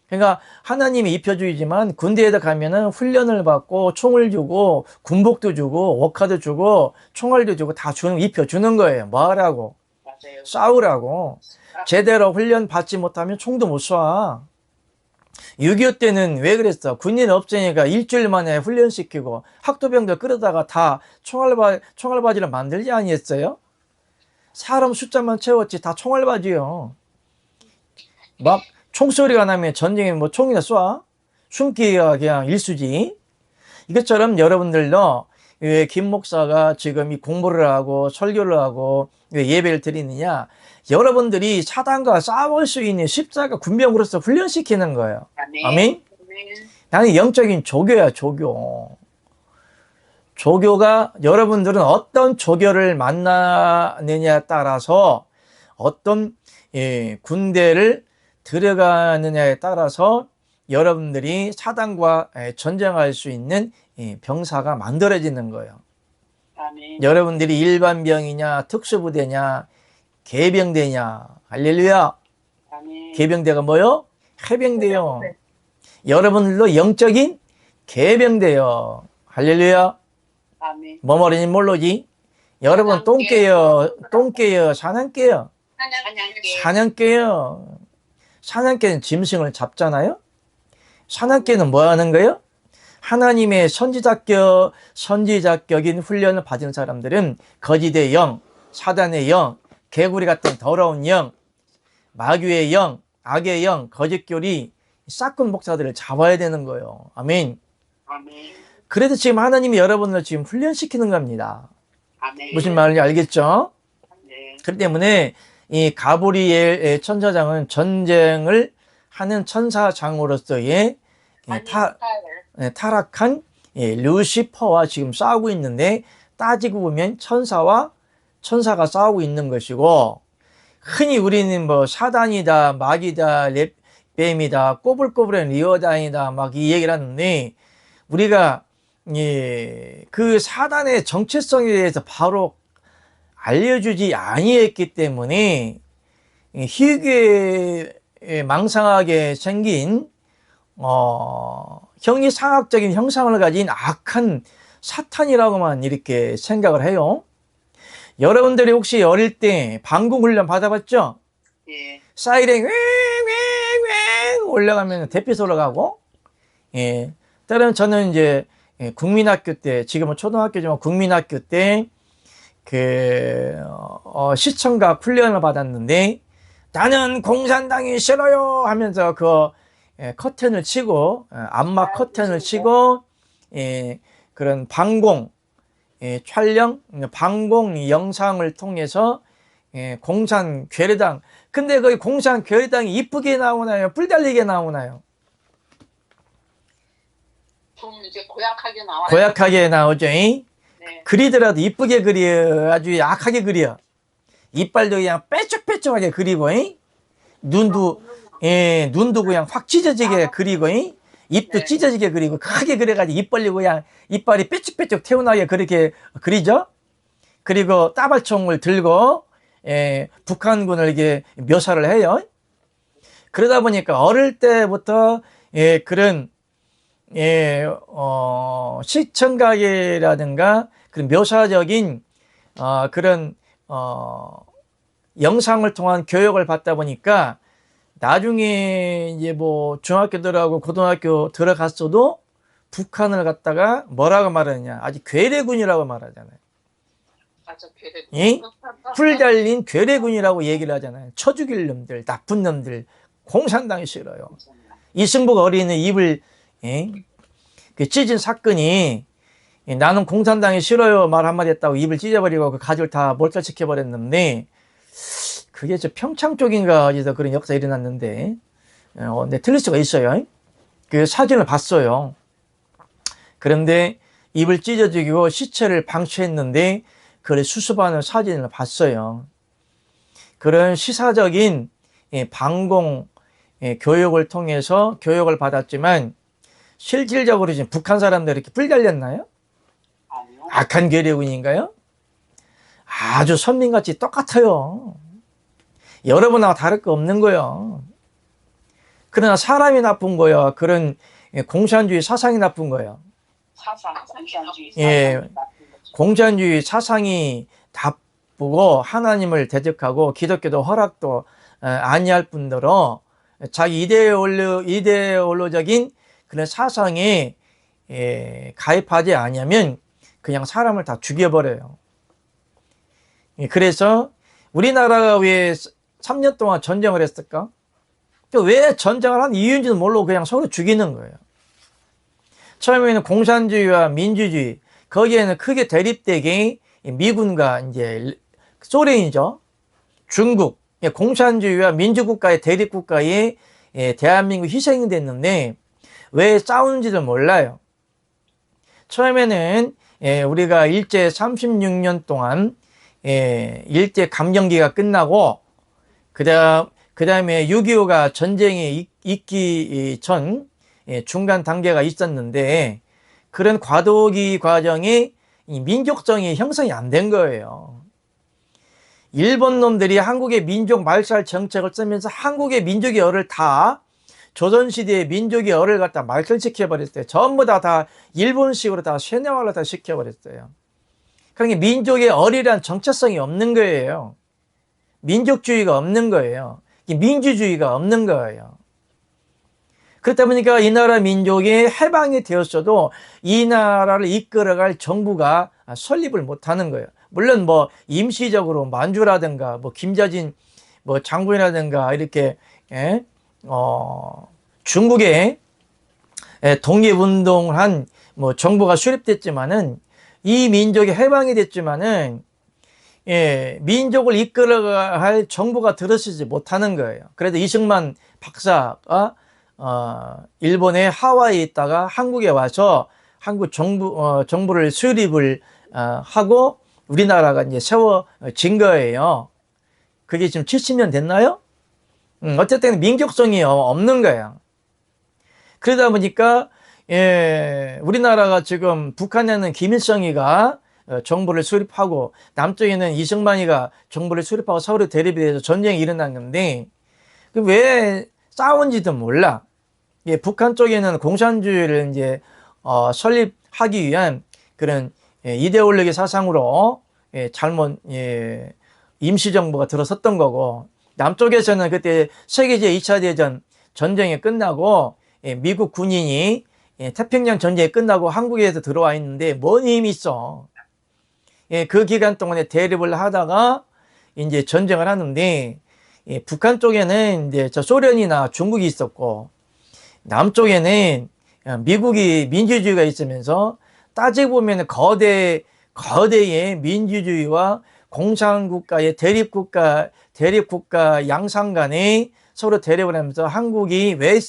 Speaker 1: 그러니까 하나님이 입혀주지만 군대에다 가면은 훈련을 받고 총을 주고 군복도 주고 워카도 주고 총알도 주고 다 입혀주는 거예요. 뭐 하라고?
Speaker 2: 맞아요.
Speaker 1: 싸우라고. 제대로 훈련 받지 못하면 총도 못 쏴. 6.25 때는 왜 그랬어? 군인 없으니까 일주일 만에 훈련시키고 학도병들 끌어다가 다 총알바지를 만들지 아니했어요? 사람 숫자만 채웠지 다 총알바지요. 막 총소리가 나면 전쟁에 뭐 총이나 쏴? 숨기가 그냥 일수지. 이것처럼 여러분들도 왜 김 목사가 지금 이 공부를 하고 설교를 하고 왜 예배를 드리느냐? 여러분들이 사단과 싸울 수 있는 십자가 군병으로서 훈련시키는 거예요.
Speaker 2: 아멘.
Speaker 1: 아멘?
Speaker 2: 아멘.
Speaker 1: 나는 영적인 조교야, 조교. 조교가 여러분들은 어떤 조교를 만나느냐에 따라서 어떤 군대를 들어가느냐에 따라서 여러분들이 사단과 전쟁할 수 있는 병사가 만들어지는 거예요.
Speaker 2: 아멘.
Speaker 1: 여러분들이 일반병이냐 특수부대냐 개병대냐. 할렐루야.
Speaker 2: 아멘.
Speaker 1: 개병대가 뭐요? 해병대요. 여러분들도 영적인 개병대요. 할렐루야.
Speaker 2: 아멘.
Speaker 1: 뭐 말인지 모르지? 여러분 똥개요 사냥개요.
Speaker 2: 사냥개.
Speaker 1: 사냥개요. 사냥개는 짐승을 잡잖아요. 사냥개는 뭐 하는 거예요? 하나님의 선지자격인 훈련을 받은 사람들은 거짓의 영, 사단의 영, 개구리 같은 더러운 영, 마귀의 영, 악의 영, 거짓교리, 싹군 목사들을 잡아야 되는 거예요. 아멘.
Speaker 2: 아멘.
Speaker 1: 그래서 지금 하나님이 여러분을 지금 훈련시키는 겁니다.
Speaker 2: 아멘.
Speaker 1: 무슨 말인지 알겠죠?
Speaker 2: 네.
Speaker 1: 그렇기 때문에 이 가브리엘 천사장은 전쟁을 하는 천사장으로서의 타락한 루시퍼와 지금 싸우고 있는데, 따지고 보면 천사가 싸우고 있는 것이고, 흔히 우리는 뭐 사단이다, 마귀다, 뱀이다, 꼬불꼬불한 리어다이다 막 이 얘기를 하는데, 우리가 그 사단의 정체성에 대해서 바로 알려주지 아니했기 때문에 희귀 망상하게 생긴 형이상학적인 형상을 가진 악한 사탄이라고만 이렇게 생각을 해요. 여러분들이 혹시 어릴 때 방공훈련 받아봤죠?
Speaker 2: 예.
Speaker 1: 사이렌 왱왱왱 올라가면 대피소 올라가고, 때로는 저는 이제 국민학교 때, 지금은 초등학교지만 국민학교 때 시청각 훈련을 받았는데, 나는 공산당이 싫어요 하면서 커튼을 치고, 암막 커튼을 치고, 그런 방공 영상을 통해서 공산 괴뢰당. 근데 거기 공산 괴뢰당이 이쁘게 나오나요? 뿔 달리게 나오나요?
Speaker 2: 좀 이제 고약하게 나와요.
Speaker 1: 고약하게 나오죠.
Speaker 2: 네.
Speaker 1: 그리더라도 이쁘게 그려. 아주 약하게 그려. 이빨도 그냥 빼쭉빼쭉하게 그리고, 눈도 그냥 확 찢어지게 그리고, 입도
Speaker 2: 네.
Speaker 1: 찢어지게 그리고, 크게 그려가지고 입 벌리고 그냥 이빨이 빼쭉빼쭉 태어나게 그렇게 그리죠. 그리고 따발총을 들고 북한군을 이렇게 묘사를 해요. 그러다 보니까 어릴 때부터 그런 시청각이라든가 그런 묘사적인 그런 영상을 통한 교육을 받다 보니까 나중에 이제 뭐 중학교 들어가고 고등학교 들어갔어도 북한을 갖다가 뭐라고 말하느냐, 아주 괴뢰군이라고 말하잖아요.
Speaker 2: 맞아, 괴뢰.
Speaker 1: 예? 풀 달린 괴뢰군이라고 얘기를 하잖아요. 쳐 죽일 놈들, 나쁜 놈들, 공산당이 싫어요. 이승복 어린이 입을 예? 그 찢은 사건이 나는 공산당이 싫어요 말 한마디 했다고 입을 찢어버리고 그 가족을 다 몰살시켜버렸는데, 그게 저 평창 쪽인가 어디서 그런 역사가 일어났는데, 근데 틀릴 수가 있어요. 그 사진을 봤어요. 그런데 입을 찢어 죽이고 시체를 방치했는데 그걸 수습하는 사진을 봤어요. 그런 시사적인 방공 교육을 통해서 교육을 받았지만 실질적으로 지금 북한 사람들 이렇게 뿔 달렸나요?
Speaker 2: 아니요.
Speaker 1: 악한 괴뢰군인가요? 아주 선민같이 똑같아요. 여러분하고 다를 거 없는 거예요. 그러나 사람이 나쁜 거예요. 그런 공산주의 사상이 나쁜 거예요.
Speaker 2: 공산주의
Speaker 1: 예,
Speaker 2: 사상이 나쁜 거죠.
Speaker 1: 공산주의 사상이 나쁘고 하나님을 대적하고 기독교도 허락도 아니할 뿐더러 자기 이데올로적인 그런 사상에 가입하지 않으면 그냥 사람을 다 죽여버려요. 그래서 우리나라가 왜 3년 동안 전쟁을 했을까? 왜 전쟁을 한 이유인지도 모르고 그냥 서로 죽이는 거예요. 처음에는 공산주의와 민주주의, 거기에는 크게 대립되게 미군과 이제 소련이죠. 중국, 공산주의와 민주국가의 대립국가에 대한민국 희생이 됐는데 왜 싸우는지도 몰라요. 처음에는 우리가 일제 36년 동안 일제 감정기가 끝나고 그 다음에 6.25가 전쟁이 있기 전 중간 단계가 있었는데 그런 과도기 과정에 민족성이 형성이 안 된 거예요. 일본 놈들이 한국의 민족 말살 정책을 쓰면서 한국의 민족의 열을 다 조선시대의 민족의 열을 갖다 말살시켜 버렸어요. 전부 다 일본식으로 다 세뇌화를 다 시켜버렸어요. 그러니까 민족의 열이란 정체성이 없는 거예요. 민족주의가 없는 거예요. 민주주의가 없는 거예요. 그렇다 보니까 이 나라 민족이 해방이 되었어도 이 나라를 이끌어갈 정부가 설립을 못하는 거예요. 물론 뭐 임시적으로 만주라든가 뭐 김자진 뭐 장군이라든가 이렇게 중국에 독립운동을 한 뭐 정부가 수립됐지만은 이 민족이 해방이 됐지만은 민족을 이끌어갈 정부가 들어서지 못하는 거예요. 그래도 이승만 박사가 일본의 하와이에 있다가 한국에 와서 한국 정부를 수립을 하고 우리나라가 이제 세워진 거예요. 그게 지금 70년 됐나요? 어쨌든 민족성이 없는 거예요. 그러다 보니까 우리나라가 지금 북한에는 김일성이가 정부를 수립하고 남쪽에는 이승만이가 정부를 수립하고 서로 대립이 돼서 전쟁이 일어난 건데 왜 싸운지도 몰라. 북한 쪽에는 공산주의를 이제 설립하기 위한 그런 이데올로기 사상으로 잘못 임시정부가 들어섰던 거고, 남쪽에서는 그때 세계제 2차 대전 전쟁이 끝나고 미국 군인이 태평양 전쟁이 끝나고 한국에서 들어와 있는데 뭔 힘이 있어. 그 기간 동안에 대립을 하다가 이제 전쟁을 하는데 북한 쪽에는 이제 저 소련이나 중국이 있었고 남쪽에는 미국이 민주주의가 있으면서 따지고 보면 거대의 민주주의와 공산국가의 대립국가 양상 간에 서로 대립을 하면서 한국이 왜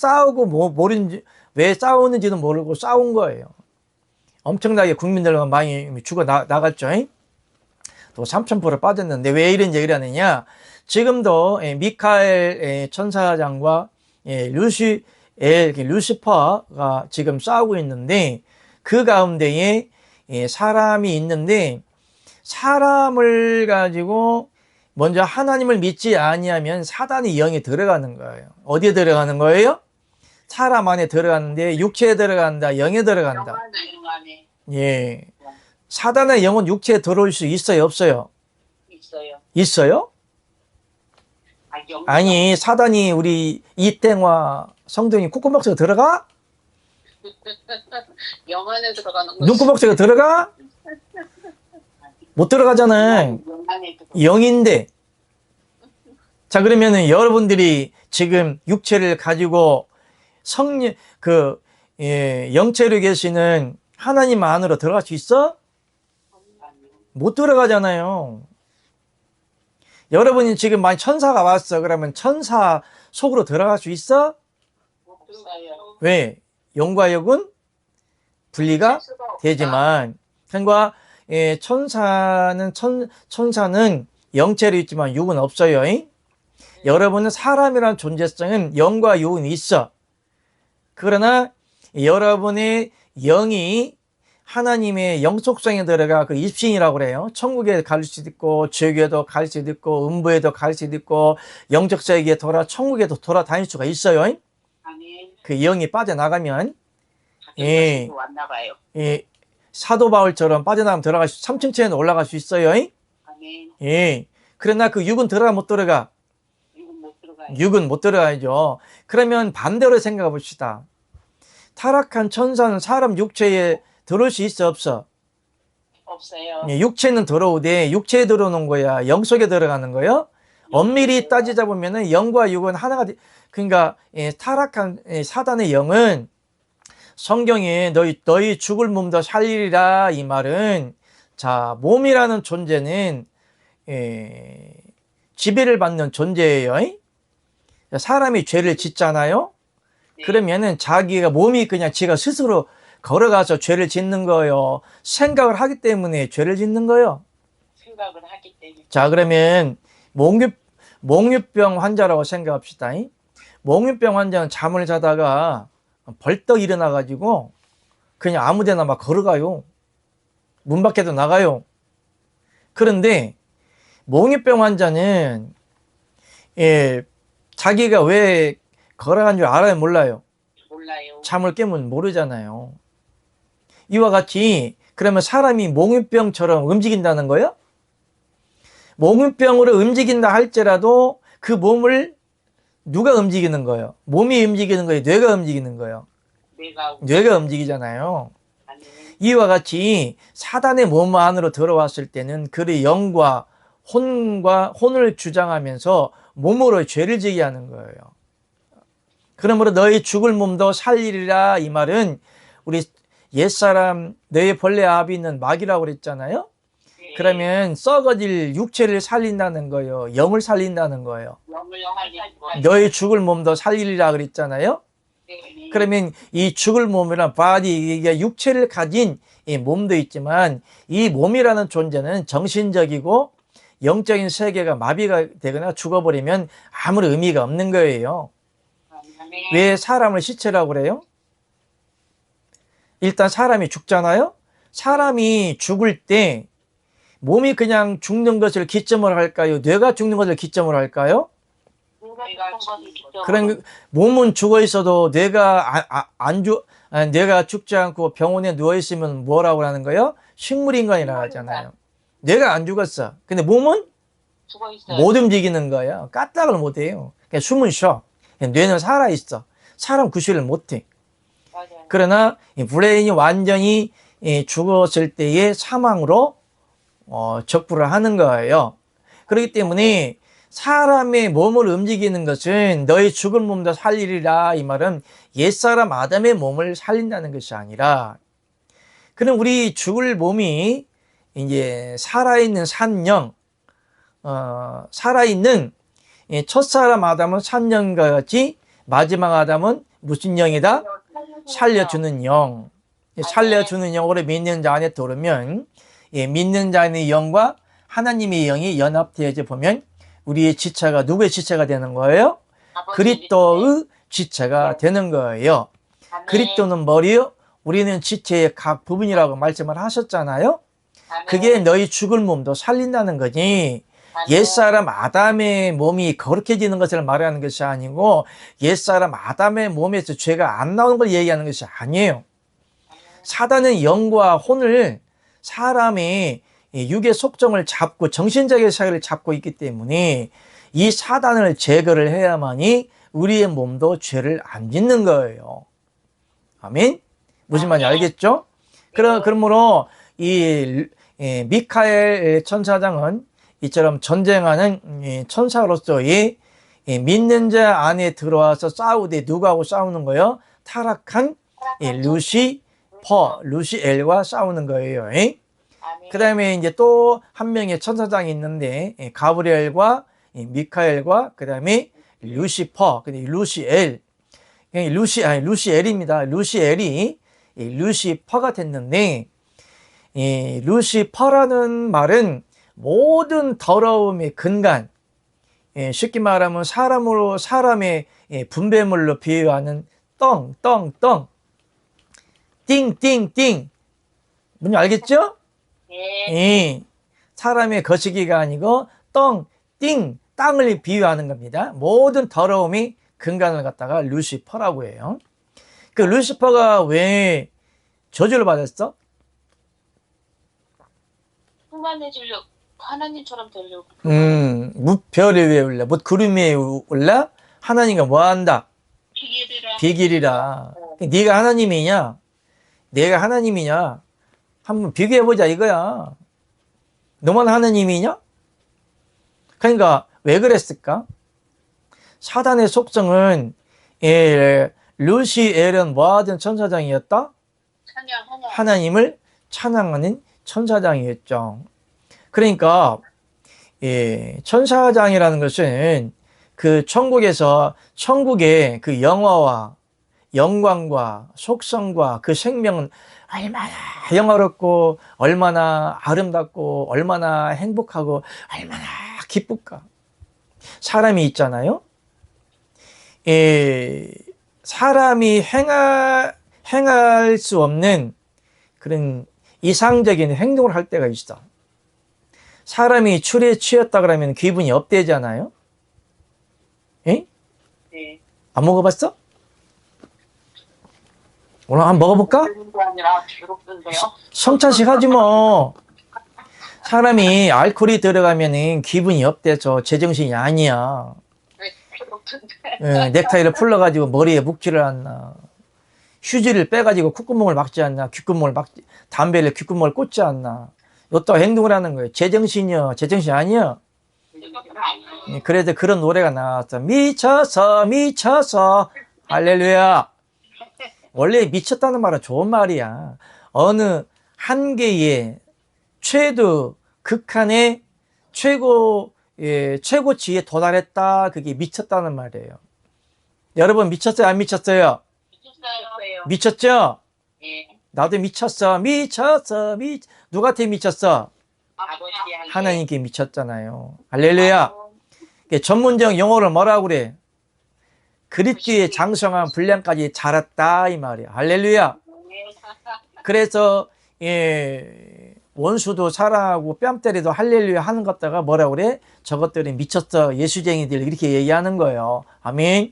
Speaker 1: 왜 싸우는지도 모르고 싸운 거예요. 엄청나게 국민들만 많이 죽어 나갔죠. 또 3,000% 빠졌는데 왜 이런 얘기를 하느냐. 지금도 미카엘 천사장과 루시퍼가 지금 싸우고 있는데 그 가운데에 사람이 있는데 사람을 가지고 먼저 하나님을 믿지 아니하면 사단의 영이 들어가는 거예요. 어디에 들어가는 거예요? 사람 안에 들어가는데 육체에 들어간다, 영에 들어간다. 예. 사단의 영은 육체에 들어올 수 있어요, 없어요?
Speaker 2: 없어요.
Speaker 1: 있어요?
Speaker 2: 영적.
Speaker 1: 아니, 사단이 우리 이땡화 성도님 콧구멍 속에 들어가?
Speaker 2: 영 안에 들어가는 거.
Speaker 1: 눈구멍 속에 들어가? 못 들어가잖아.
Speaker 2: 영 안에 들어가.
Speaker 1: 영인데. 자, 그러면은 여러분들이 지금 육체를 가지고 영체로 계시는 하나님 안으로 들어갈 수 있어? 못 들어가잖아요. 여러분이 지금 만약 천사가 왔어. 그러면 천사 속으로 들어갈 수 있어?
Speaker 2: 없어요.
Speaker 1: 왜? 영과 육은 분리가 되지만, 그러니까 천사는 영체로 있지만 육은 없어요. 여러분은 사람이라는 존재성은 영과 육은 있어. 그러나 여러분의 영이 하나님의 영속성에 들어가 그 입신이라고 그래요. 천국에 갈 수도 있고 지옥에도 갈 수도 있고 음부에도 갈 수도 있고 영적 세계에 천국에도 돌아다닐 수가 있어요.
Speaker 2: 아멘.
Speaker 1: 그 영이 빠져나가면
Speaker 2: 예. 왔나 봐요.
Speaker 1: 사도 바울처럼 빠져나가면 3층 천에 올라갈 수 있어요.
Speaker 2: 아멘.
Speaker 1: 예. 그러나 그 육은 들어가 못 들어가?
Speaker 2: 육은 못 들어가요.
Speaker 1: 육은 못 들어가야죠. 그러면 반대로 생각해 봅시다. 타락한 천사는 사람 육체에 들어올 수 있어 없어?
Speaker 2: 없어요.
Speaker 1: 육체는 들어오되 육체에 들어오는 거야? 영 속에 들어가는 거요? 엄밀히 따지자 보면은 영과 육은 하나가 그러니까 타락한 사단의 영은 성경에 너희 죽을 몸도 살리리라 이 말은 자 몸이라는 존재는 지배를 받는 존재예요. 사람이 죄를 짓잖아요.
Speaker 2: 네.
Speaker 1: 그러면은 자기가 몸이 그냥 지가 스스로 걸어가서 죄를 짓는 거예요. 생각을 하기 때문에 죄를 짓는 거예요.
Speaker 2: 생각을 하기 때문에.
Speaker 1: 자, 그러면 몽유병 환자라고 생각합시다. 몽유병 환자는 잠을 자다가 벌떡 일어나가지고 그냥 아무데나 막 걸어가요. 문 밖에도 나가요. 그런데 몽유병 환자는 자기가 왜 걸어간 줄 알아요? 몰라요?
Speaker 2: 몰라요.
Speaker 1: 잠을 깨면 모르잖아요. 이와 같이 그러면 사람이 몽유병처럼 움직인다는 거예요? 몽유병으로 움직인다 할지라도 그 몸을 누가 움직이는 거예요? 몸이 움직이는 거예요? 뇌가 움직이는 거예요? 뇌가 움직이잖아요.
Speaker 2: 아멘.
Speaker 1: 이와 같이 사단의 몸 안으로 들어왔을 때는 그의 영과 혼을 주장하면서 몸으로 죄를 지게 하는 거예요. 그러므로 너희 죽을 몸도 살리리라 이 말은 우리 옛사람 너희 벌레 아비 있는 마귀라고 그랬잖아요.
Speaker 2: 네.
Speaker 1: 그러면 썩어질 육체를 살린다는 거예요. 영을 살린다는 거예요.
Speaker 2: 영을 살리는 거예요.
Speaker 1: 너희 죽을 몸도 살리리라 그랬잖아요.
Speaker 2: 네.
Speaker 1: 그러면 이 죽을 몸이란 바디 이게 육체를 가진 이 몸도 있지만 이 몸이라는 존재는 정신적이고 영적인 세계가 마비가 되거나 죽어버리면 아무런 의미가 없는 거예요.
Speaker 2: 아멘.
Speaker 1: 왜 사람을 시체라고 그래요? 일단 사람이 죽잖아요. 사람이 죽을 때 몸이 그냥 죽는 것을 기점으로 할까요? 뇌가 죽는 것을 기점으로 할까요? 그런 몸은 죽어 있어도 뇌가 뇌가 죽지 않고 병원에 누워 있으면 뭐라고 하는 거예요? 식물인간이라고 하잖아요. 뇌가 안 죽었어. 근데 몸은
Speaker 2: 죽어 있어요.
Speaker 1: 못 움직이는 거예요. 까딱을 못 해요. 그냥 숨은 쉬어. 뇌는 살아 있어. 사람 구실을 못 해.
Speaker 2: 맞아요.
Speaker 1: 그러나 이 브레인이 완전히 죽었을 때의 사망으로 적부를 하는 거예요. 그렇기 때문에 사람의 몸을 움직이는 것은 너희 죽을 몸도 살리리라 이 말은 옛사람 아담의 몸을 살린다는 것이 아니라 그럼 우리 죽을 몸이 이제 살아있는 산영 살아있는 첫사람 아담은 산영과 같이 마지막 아담은 무슨 영이다? 살려주는 영. 살려주는 영으로 믿는 자 안에 들어오면 믿는 자의 영과 하나님의 영이 연합되어져 보면 우리의 지체가 누구의 지체가 되는 거예요? 그리스도의 지체가 되는 거예요. 그리스도는 머리요. 우리는 지체의 각 부분이라고 말씀을 하셨잖아요. 그게 너희 죽을 몸도 살린다는 거지. 옛사람 아담의 몸이 거룩해지는 것을 말하는 것이 아니고 옛사람 아담의 몸에서 죄가 안 나오는 걸 얘기하는 것이 아니에요. 사단은 영과 혼을 사람의 이 육의 속성을 잡고 정신적인 세계를 잡고 있기 때문에 이 사단을 제거를 해야만이 우리의 몸도 죄를 안 짓는 거예요. 아멘. 무슨 말인지 알겠죠? 그러므로 이 미카엘 천사장은 이처럼 전쟁하는 천사로서의 믿는 자 안에 들어와서 싸우되 누구하고 싸우는 거예요? 타락한 루시엘과 싸우는 거예요. 그 다음에 이제 또 한 명의 천사장이 있는데 가브리엘과 미카엘과 그 다음에 루시퍼, 루시엘입니다. 루시엘이 루시퍼가 됐는데 이 루시퍼라는 말은 모든 더러움의 근간, 쉽게 말하면 사람의 분배물로 비유하는 띵. 뭔지 알겠죠?
Speaker 2: 예.
Speaker 1: 사람의 거시기가 아니고 땅을 비유하는 겁니다. 모든 더러움이 근간을 갖다가 루시퍼라고 해요. 그 루시퍼가 왜 저주를 받았어?
Speaker 2: 풍만해지려고, 하나님처럼 되려고.
Speaker 1: 별이 위에 올라, 뭐 구름 위에 올라? 하나님과 뭐 한다? 비길이라. 네가 하나님이냐? 내가 하나님이냐? 한번 비교해보자 이거야. 너만 하나님이냐? 그러니까 왜 그랬을까? 사단의 속성은 루시엘은 뭐하던 천사장이었다? 하나님을 찬양하는 천사장이었죠. 그러니까 천사장이라는 것은 그 천국의 그 영화와 영광과 속성과 그 생명은 얼마나 영화롭고 얼마나 아름답고 얼마나 행복하고 얼마나 기쁠까. 사람이 있잖아요. 사람이 행할 수 없는 그런 이상적인 행동을 할 때가 있어. 사람이 술에 취했다 그러면 기분이 업되잖아요. 에?
Speaker 2: 네.
Speaker 1: 안 먹어봤어? 오늘 한번 먹어볼까? 성찬식 하지 뭐. 사람이 알코올이 들어가면 기분이 업돼서 제정신이 아니야. 넥타이를 풀러가지고 머리에 묶지를 않나. 휴지를 빼가지고 콧구멍을 막지 않나. 담배를 귓구멍을 꽂지 않나. 또 행동을 하는 거예요. 제정신이요. 제정신 아니요. 그래서 그런 노래가 나왔어. 미쳐서 할렐루야. 원래 미쳤다는 말은 좋은 말이야. 어느 한계의 극한의 최고치에 도달했다. 그게 미쳤다는 말이에요. 여러분 미쳤어요? 안 미쳤어요? 미쳤죠?
Speaker 2: 예.
Speaker 1: 나도 미쳤어. 누구한테 미쳤어? 하나님께 미쳤잖아요. 할렐루야. 전문적 용어를 뭐라고 그래? 그리스도의 장성한 분량까지 자랐다 이 말이야. 할렐루야. 그래서 원수도 사랑하고 뺨 때리도 할렐루야 하는 것다가 뭐라고 그래? 저것들이 미쳤어 예수쟁이들 이렇게 얘기하는 거예요. 아멘.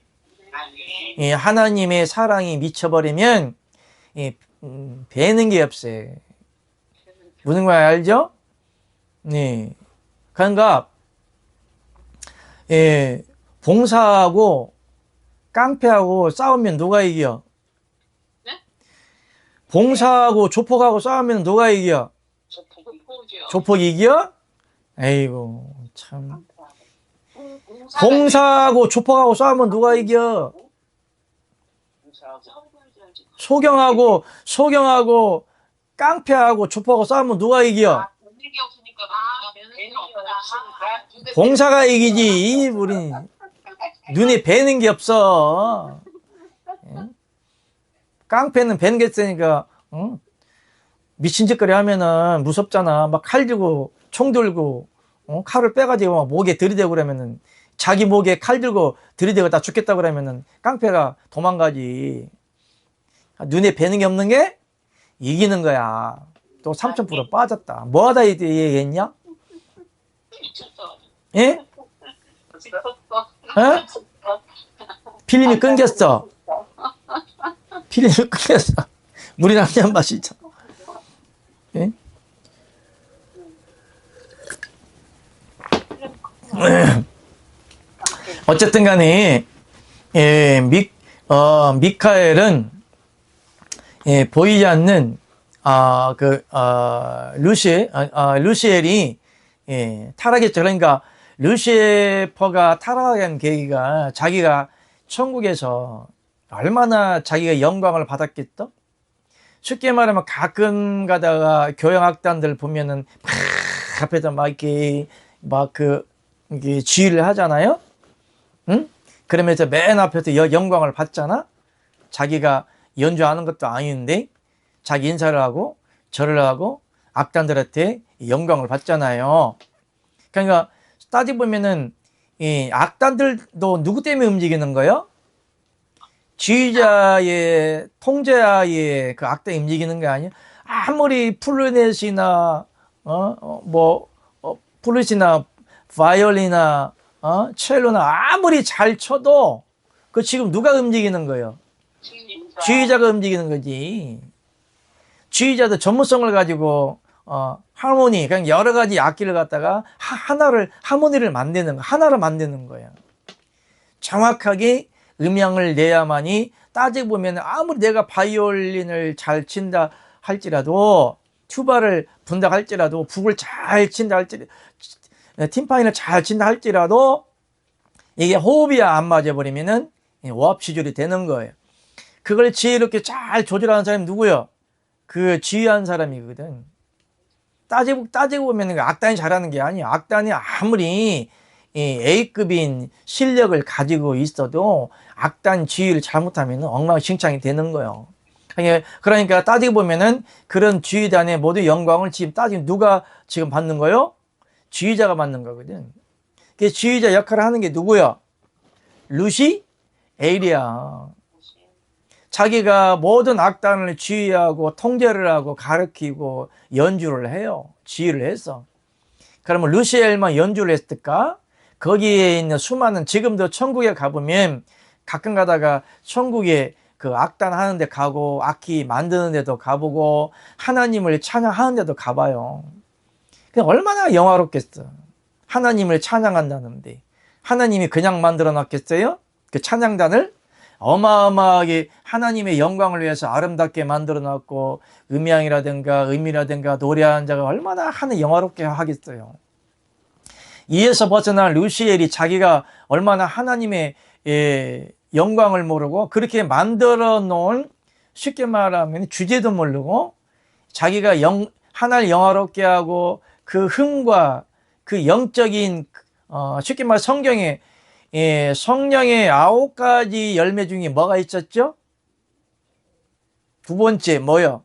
Speaker 1: 하나님의 사랑이 미쳐버리면 배는 게 없어요. 무슨 말 알죠? 네. 그러니까 봉사하고 깡패하고 싸우면 누가 이겨?
Speaker 2: 네?
Speaker 1: 봉사하고 조폭하고 싸우면 누가 이겨? 조폭이 이겨? 에이고 참. 봉사하고 조폭하고 싸우면 누가 이겨? 소경하고 깡패하고 조폭하고 싸우면 누가 이겨? 봉사가 이기지. 우리 눈에 뵈는 게 없어. 깡패는 뵈는 게 있으니까 미친 짓거리 하면은 무섭잖아. 막 칼 들고 총 들고 칼을 빼가지고 막 목에 들이대고 그러면은 자기 목에 칼 들고 들이대고 다 죽겠다 그러면은 깡패가 도망가지. 눈에 뵈는 게 없는 게 이기는 거야. 또 3,000% 빠졌다. 뭐 하다 얘기했냐? 예? 필름이 끊겼어. 물이나 한잔 마시자. 예? 어쨌든 간에, 미카엘은, 보이지 않는, 루시엘이, 타락했죠. 그러니까, 루시퍼가 타락한 계기가 자기가 천국에서 얼마나 자기가 영광을 받았겠어? 쉽게 말하면 가끔 가다가 교양악단들 보면은 막 앞에서 막 이렇게 이게 지휘를 하잖아요. 응? 그러면서 맨 앞에서 영광을 받잖아. 자기가 연주하는 것도 아닌데 자기 인사를 하고 절을 하고 악단들한테 영광을 받잖아요. 그러니까 따져보면은 이 악단들도 누구 때문에 움직이는 거예요? 지휘자의 통제하에 그 악단이 움직이는 게 아니야. 아무리 플루넷이나 플루시나 바이올리나 첼로나 아무리 잘 쳐도 그 지금 누가 움직이는 거예요? 지휘자가 움직이는 거지. 지휘자도 전문성을 가지고 하모니, 그냥 여러 가지 악기를 갖다가 하모니를 만드는 거, 하나로 만드는 거야. 정확하게 음향을 내야만이, 따져보면 아무리 내가 바이올린을 잘 친다 할지라도, 튜바를 분다 할지라도, 북을 잘 친다 할지라도, 팀파인을 잘 친다 할지라도, 이게 호흡이 안 맞아버리면은 오합지졸이 되는 거예요. 그걸 지혜롭게 잘 조절하는 사람이 누구요? 그 지휘한 사람이거든. 따지고 보면 악단이 잘하는 게 아니야. 악단이 아무리 A급인 실력을 가지고 있어도 악단 지휘를 잘못하면 엉망진창이 되는 거예요. 그러니까 따지고 보면은 그런 지휘단의 모두 영광을 지금 누가 지금 받는 거요? 지휘자가 받는 거거든. 그 지휘자 역할을 하는 게 누구야? 루시엘이야. 자기가 모든 악단을 지휘하고 통제를 하고 가르치고 연주를 해요. 지휘를 했어. 그러면 루시엘만 연주를 했을까? 거기에 있는 수많은, 지금도 천국에 가보면 가끔 가다가 천국에 그 악단 하는 데 가고 악기 만드는 데도 가보고 하나님을 찬양하는 데도 가봐요. 얼마나 영화롭겠어. 하나님을 찬양한다는데 하나님이 그냥 만들어 놨겠어요? 그 찬양단을 어마어마하게 하나님의 영광을 위해서 아름답게 만들어 놨고, 음향이라든가 음이라든가 노래하는 자가 얼마나 영화롭게 하겠어요. 이에서 벗어난 루시엘이 자기가 얼마나 하나님의 영광을 모르고 그렇게 만들어 놓은, 쉽게 말하면 주제도 모르고 자기가 하나를 영화롭게 하고 그 흥과 그 영적인, 쉽게 말해 성경에 성령의 9가지 열매 중에 뭐가 있었죠? 두 번째 뭐요?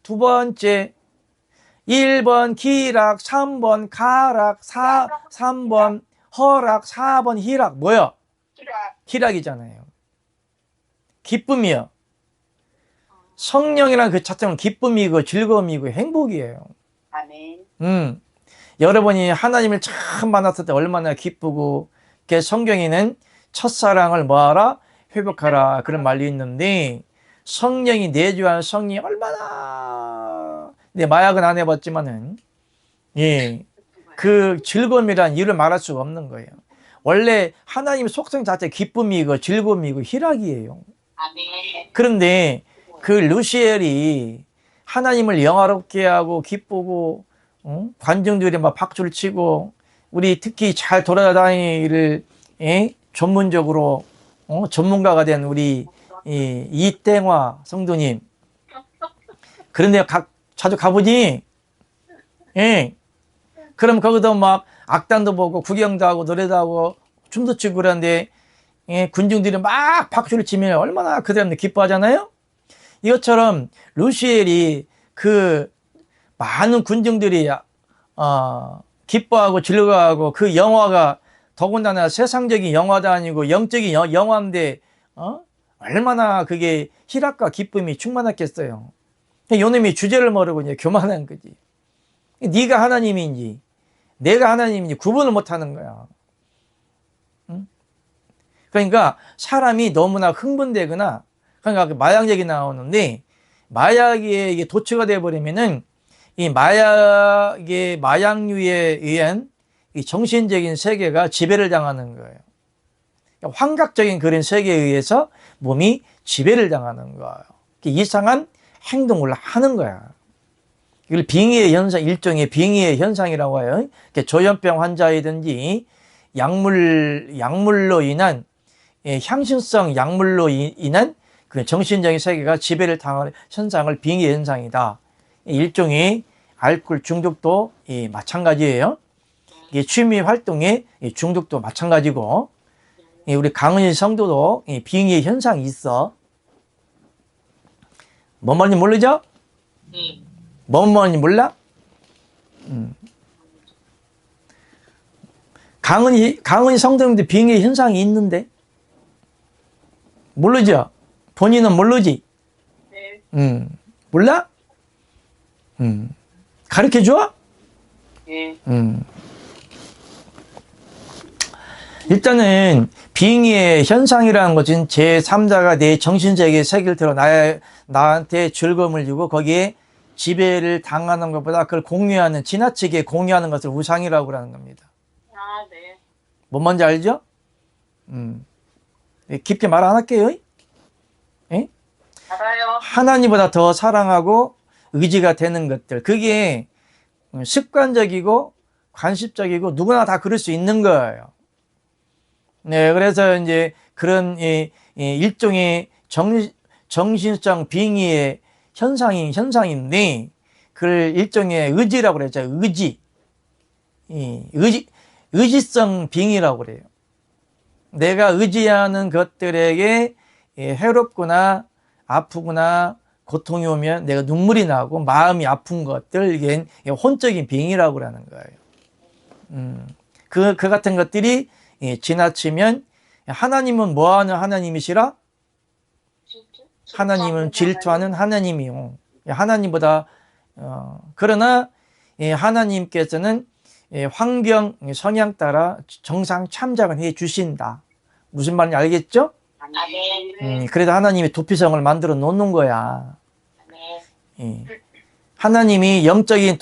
Speaker 1: 두 번째 1번 기락, 3번 가락, 3번 허락, 4번 희락. 뭐요? 희락이잖아요. 기쁨이요. 성령이란 그 자체는 기쁨이고 즐거움이고 행복이에요.
Speaker 2: 아멘.
Speaker 1: 여러분이 하나님을 참 만났을 때 얼마나 기쁘고, 그 성경에는 첫사랑을 뭐하라? 회복하라. 그런 말이 있는데, 성령이 내주한 성령이 얼마나, 마약은 안 해봤지만은, 그 즐거움이란 이유를 말할 수가 없는 거예요. 원래 하나님의 속성 자체 기쁨이고 즐거움이고 희락이에요.
Speaker 2: 아멘.
Speaker 1: 그런데 그 루시엘이 하나님을 영화롭게 하고 기쁘고, 관중들이 막 박수를 치고, 우리 특히 잘 돌아다니를 전문적으로 전문가가 된 우리 이땡화 성도님, 그런데 자주 가보지? 그럼 거기도 막 악단도 보고 구경도 하고 노래도 하고 춤도 추고 그러는데 군중들이 막 박수를 치면 얼마나 그 사람들 기뻐하잖아요. 이것처럼 루시엘이 그 많은 군중들이 기뻐하고 즐거워하고, 그 영화가 더군다나 세상적인 영화도 아니고 영적인 영화인데 얼마나 그게 희락과 기쁨이 충만했겠어요. 요놈이 주제를 모르고 이제 교만한 거지. 네가 하나님인지 내가 하나님인지 구분을 못하는 거야. 그러니까 사람이 너무나 흥분되거나, 그러니까 마약 얘기 나오는데, 마약에 이게 도취가 되어버리면은 이 마약류에 의한 이 정신적인 세계가 지배를 당하는 거예요. 환각적인 그런 세계에 의해서 몸이 지배를 당하는 거예요. 이상한 행동을 하는 거야. 이걸 빙의의 현상, 일종의 빙의의 현상이라고 해요. 조현병 환자이든지 약물로 인한, 향신성 약물로 인한 그 정신적인 세계가 지배를 당하는 현상을 빙의 현상이다. 일종의 알코올 중독도 마찬가지예요. 취미 활동의 중독도 마찬가지고, 우리 강은희 성도도 빙의 현상이 있어. 뭔 말인지 모르죠? 뭔 말인지 몰라? 강은희 성도님도 빙의 현상이 있는데 모르죠? 본인은 모르지?
Speaker 2: 네.
Speaker 1: 몰라? 가르쳐 줘?
Speaker 2: 예.
Speaker 1: 일단은 빙의의 현상이라는 것은 제3자가 내 정신세계에 세계를 들어 나한테 즐거움을 주고 거기에 지배를 당하는 것보다 그걸 공유하는, 지나치게 공유하는 것을 우상이라고 하는 겁니다.
Speaker 2: 아, 네.
Speaker 1: 뭔 말인지 알죠? 깊게 말 안 할게요. 예?
Speaker 2: 알아요.
Speaker 1: 하나님보다 더 사랑하고 의지가 되는 것들, 그게 습관적이고 관습적이고 누구나 다 그럴 수 있는 거예요. 네, 그래서 이제 그런 일종의 정신성 빙의의 현상인데, 그걸 일종의 의지라고 그랬죠. 의지성 빙의라고 그래요. 내가 의지하는 것들에게 해롭거나 아프거나 고통이 오면 내가 눈물이 나고 마음이 아픈 것들, 이게 혼적인 빙의라고 하는 거예요. 그 같은 것들이 지나치면, 하나님은 뭐하는 하나님이시라? 하나님은 질투하는 하나님이요. 하나님보다 그러나 하나님께서는 환경 성향 따라 정상 참작을 해 주신다. 무슨 말인지 알겠죠?
Speaker 2: 네.
Speaker 1: 그래도 하나님이 도피성을 만들어 놓는 거야. 하나님이 영적인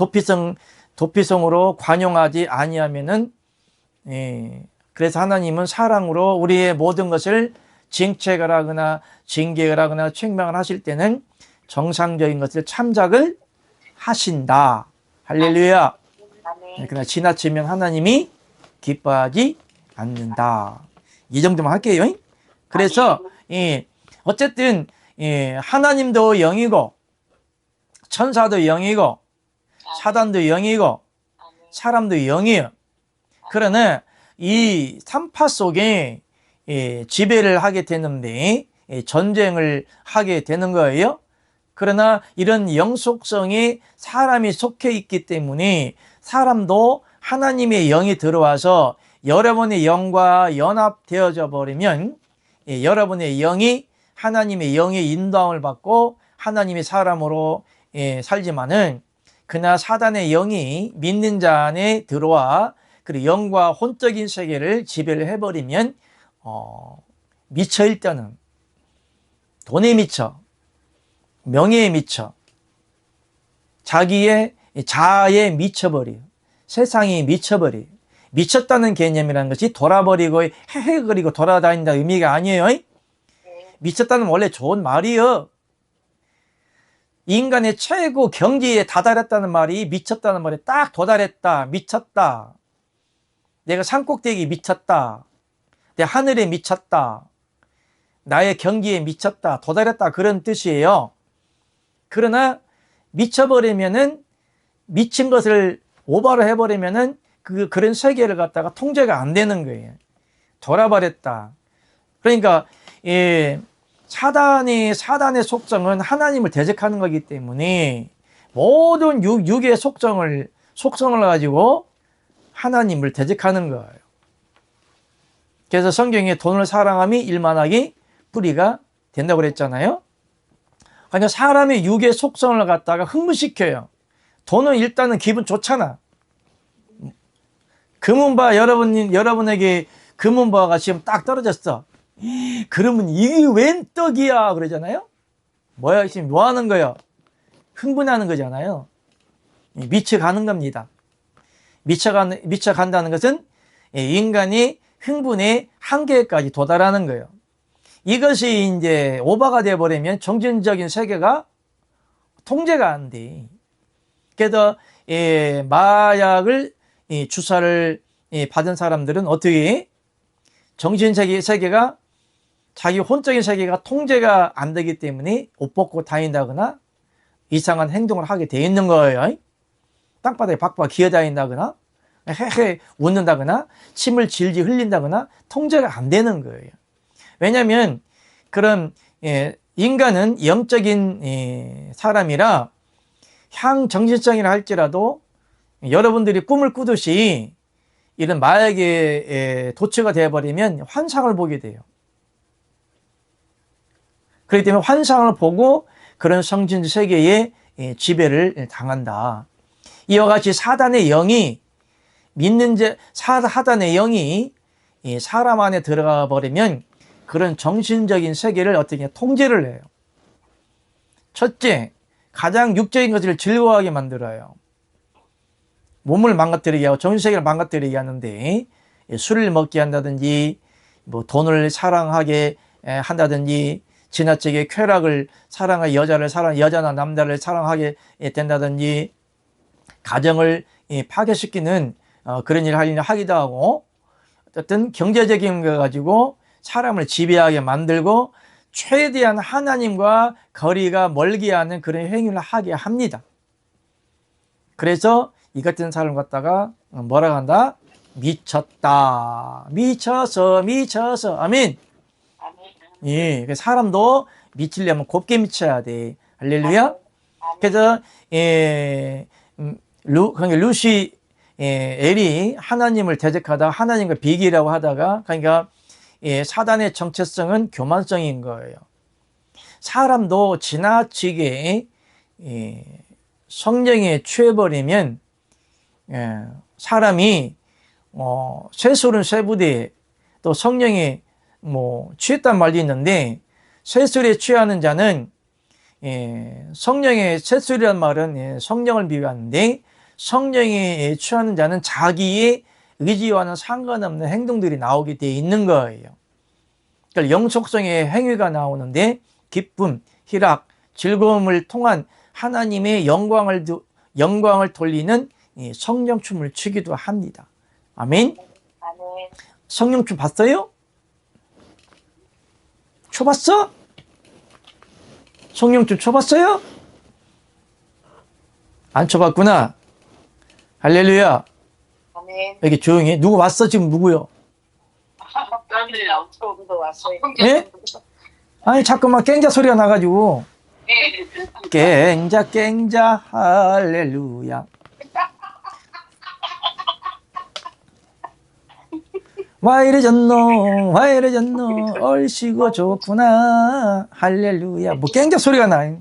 Speaker 1: 도피성으로 관용하지 아니하면은, 그래서 하나님은 사랑으로 우리의 모든 것을 징책을 하거나 징계를 하거나 책망을 하실 때는 정상적인 것을 참작을 하신다. 할렐루야. 그러나 지나치면 하나님이 기뻐하지 않는다. 이 정도만 할게요. 그래서 어쨌든 하나님도 영이고 천사도 영이고 사단도 영이고 사람도 영이에요. 그러나 이 삼파 속에 지배를 하게 되는데, 전쟁을 하게 되는 거예요. 그러나 이런 영속성에 사람이 속해 있기 때문에 사람도 하나님의 영이 들어와서 여러분의 영과 연합되어져 버리면, 여러분의 영이 하나님의 영의 인도함을 받고 하나님의 사람으로 살지만은, 그러나 사단의 영이 믿는 자 안에 들어와 그리고 영과 혼적인 세계를 지배를 해버리면 미쳐. 일단은 돈에 미쳐, 명예에 미쳐, 자기의 자아에 미쳐버려요. 세상이 미쳐버려요. 미쳤다는 개념이라는 것이 돌아버리고 헤헤거리고 돌아다닌다 의미가 아니에요. 미쳤다는 원래 좋은 말이에요. 인간의 최고 경지에 다다랐다는 말이 미쳤다는 말에 딱 도달했다, 미쳤다. 내가 산꼭대기에 미쳤다, 내 하늘에 미쳤다, 나의 경기에 미쳤다, 도달했다, 그런 뜻이에요. 그러나 미쳐버리면은, 미친 것을 오버를 해버리면은 그런 세계를 갖다가 통제가 안 되는 거예요. 돌아버렸다. 그러니까 사단의 속성은 하나님을 대적하는 거기 때문에 모든 육의 속성을 가지고 하나님을 대적하는 거예요. 그래서 성경에 돈을 사랑함이 일만하기 뿌리가 된다고 그랬잖아요. 그러니까 사람의 육의 속성을 갖다가 흥분시켜요. 돈은 일단은 기분 좋잖아. 금은바, 여러분에게 금은바가 지금 딱 떨어졌어. 그러면 이게 웬 떡이야 그러잖아요. 뭐야, 지금 뭐 하는 거예요? 흥분하는 거잖아요. 미쳐가는 겁니다. 미쳐간다는 것은 인간이 흥분의 한계까지 도달하는 거예요. 이것이 이제 오버가 되어버리면 정신적인 세계가 통제가 안 돼. 그래서 마약을 주사를 받은 사람들은 어떻게 정신세계가 자기 혼적인 세계가 통제가 안 되기 때문에 옷 벗고 다닌다거나 이상한 행동을 하게 돼 있는 거예요. 땅바닥에 박박 기어다닌다거나 헤헤 웃는다거나 침을 질질 흘린다거나 통제가 안 되는 거예요. 왜냐하면 그런 인간은 영적인 사람이라 향정신성이라 할지라도 여러분들이 꿈을 꾸듯이 이런 마약에 도취가 되어버리면 환상을 보게 돼요. 그렇기 때문에 환상을 보고 그런 성진 세계에 지배를 당한다. 이와 같이 사단의 영이 사단의 영이 사람 안에 들어가 버리면 그런 정신적인 세계를 어떻게 통제를 해요. 첫째, 가장 육적인 것을 즐거워하게 만들어요. 몸을 망가뜨리게 하고 정신세계를 망가뜨리게 하는데 술을 먹게 한다든지 뭐 돈을 사랑하게 한다든지 지나치게 쾌락을 사랑하게 여자나 남자를 사랑하게 된다든지 가정을 파괴시키는 그런 일을 하기도 하고 어떤 경제적인 거 가지고 사람을 지배하게 만들고 최대한 하나님과 거리가 멀게 하는 그런 행위를 하게 합니다. 그래서 이 같은 사람을 갖다가 뭐라고 한다? 미쳤다. 미쳐서 아멘. 예, 사람도 미치려면 곱게 미쳐야 돼. 할렐루야. 그래서 그러니까 루시엘이 하나님을 대적하다 하나님과 비기라고 하다가 그러니까 사단의 정체성은 교만성인 거예요. 사람도 지나치게 성령에 취해버리면 사람이 쇠술은 쇠부대 또 성령에 취했단 말도 있는데 쇠술에 취하는 자는 성령의 쇠술이란 말은 성령을 비유하는데 성령에 취하는 자는 자기의 의지와는 상관없는 행동들이 나오게 되어 있는 거예요. 그러니까 영속성의 행위가 나오는데 기쁨, 희락, 즐거움을 통한 하나님의 영광을 돌리는 성령춤을 추기도 합니다. 아멘. 성령춤 봤어요? 춰봤어? 성령춤 춰봤어요? 안 춰봤구나. 할렐루야.
Speaker 3: 아멘.
Speaker 1: 여기 조용히. 누구 왔어? 지금 누구요?
Speaker 3: 사람들이 엄청 왔어요.
Speaker 1: 예? 아니 자꾸만 깽자 소리가 나가지고. 깽자 할렐루야. 와 이래졌노 얼씨구 좋구나 할렐루야. 뭐 깽자 소리가 나.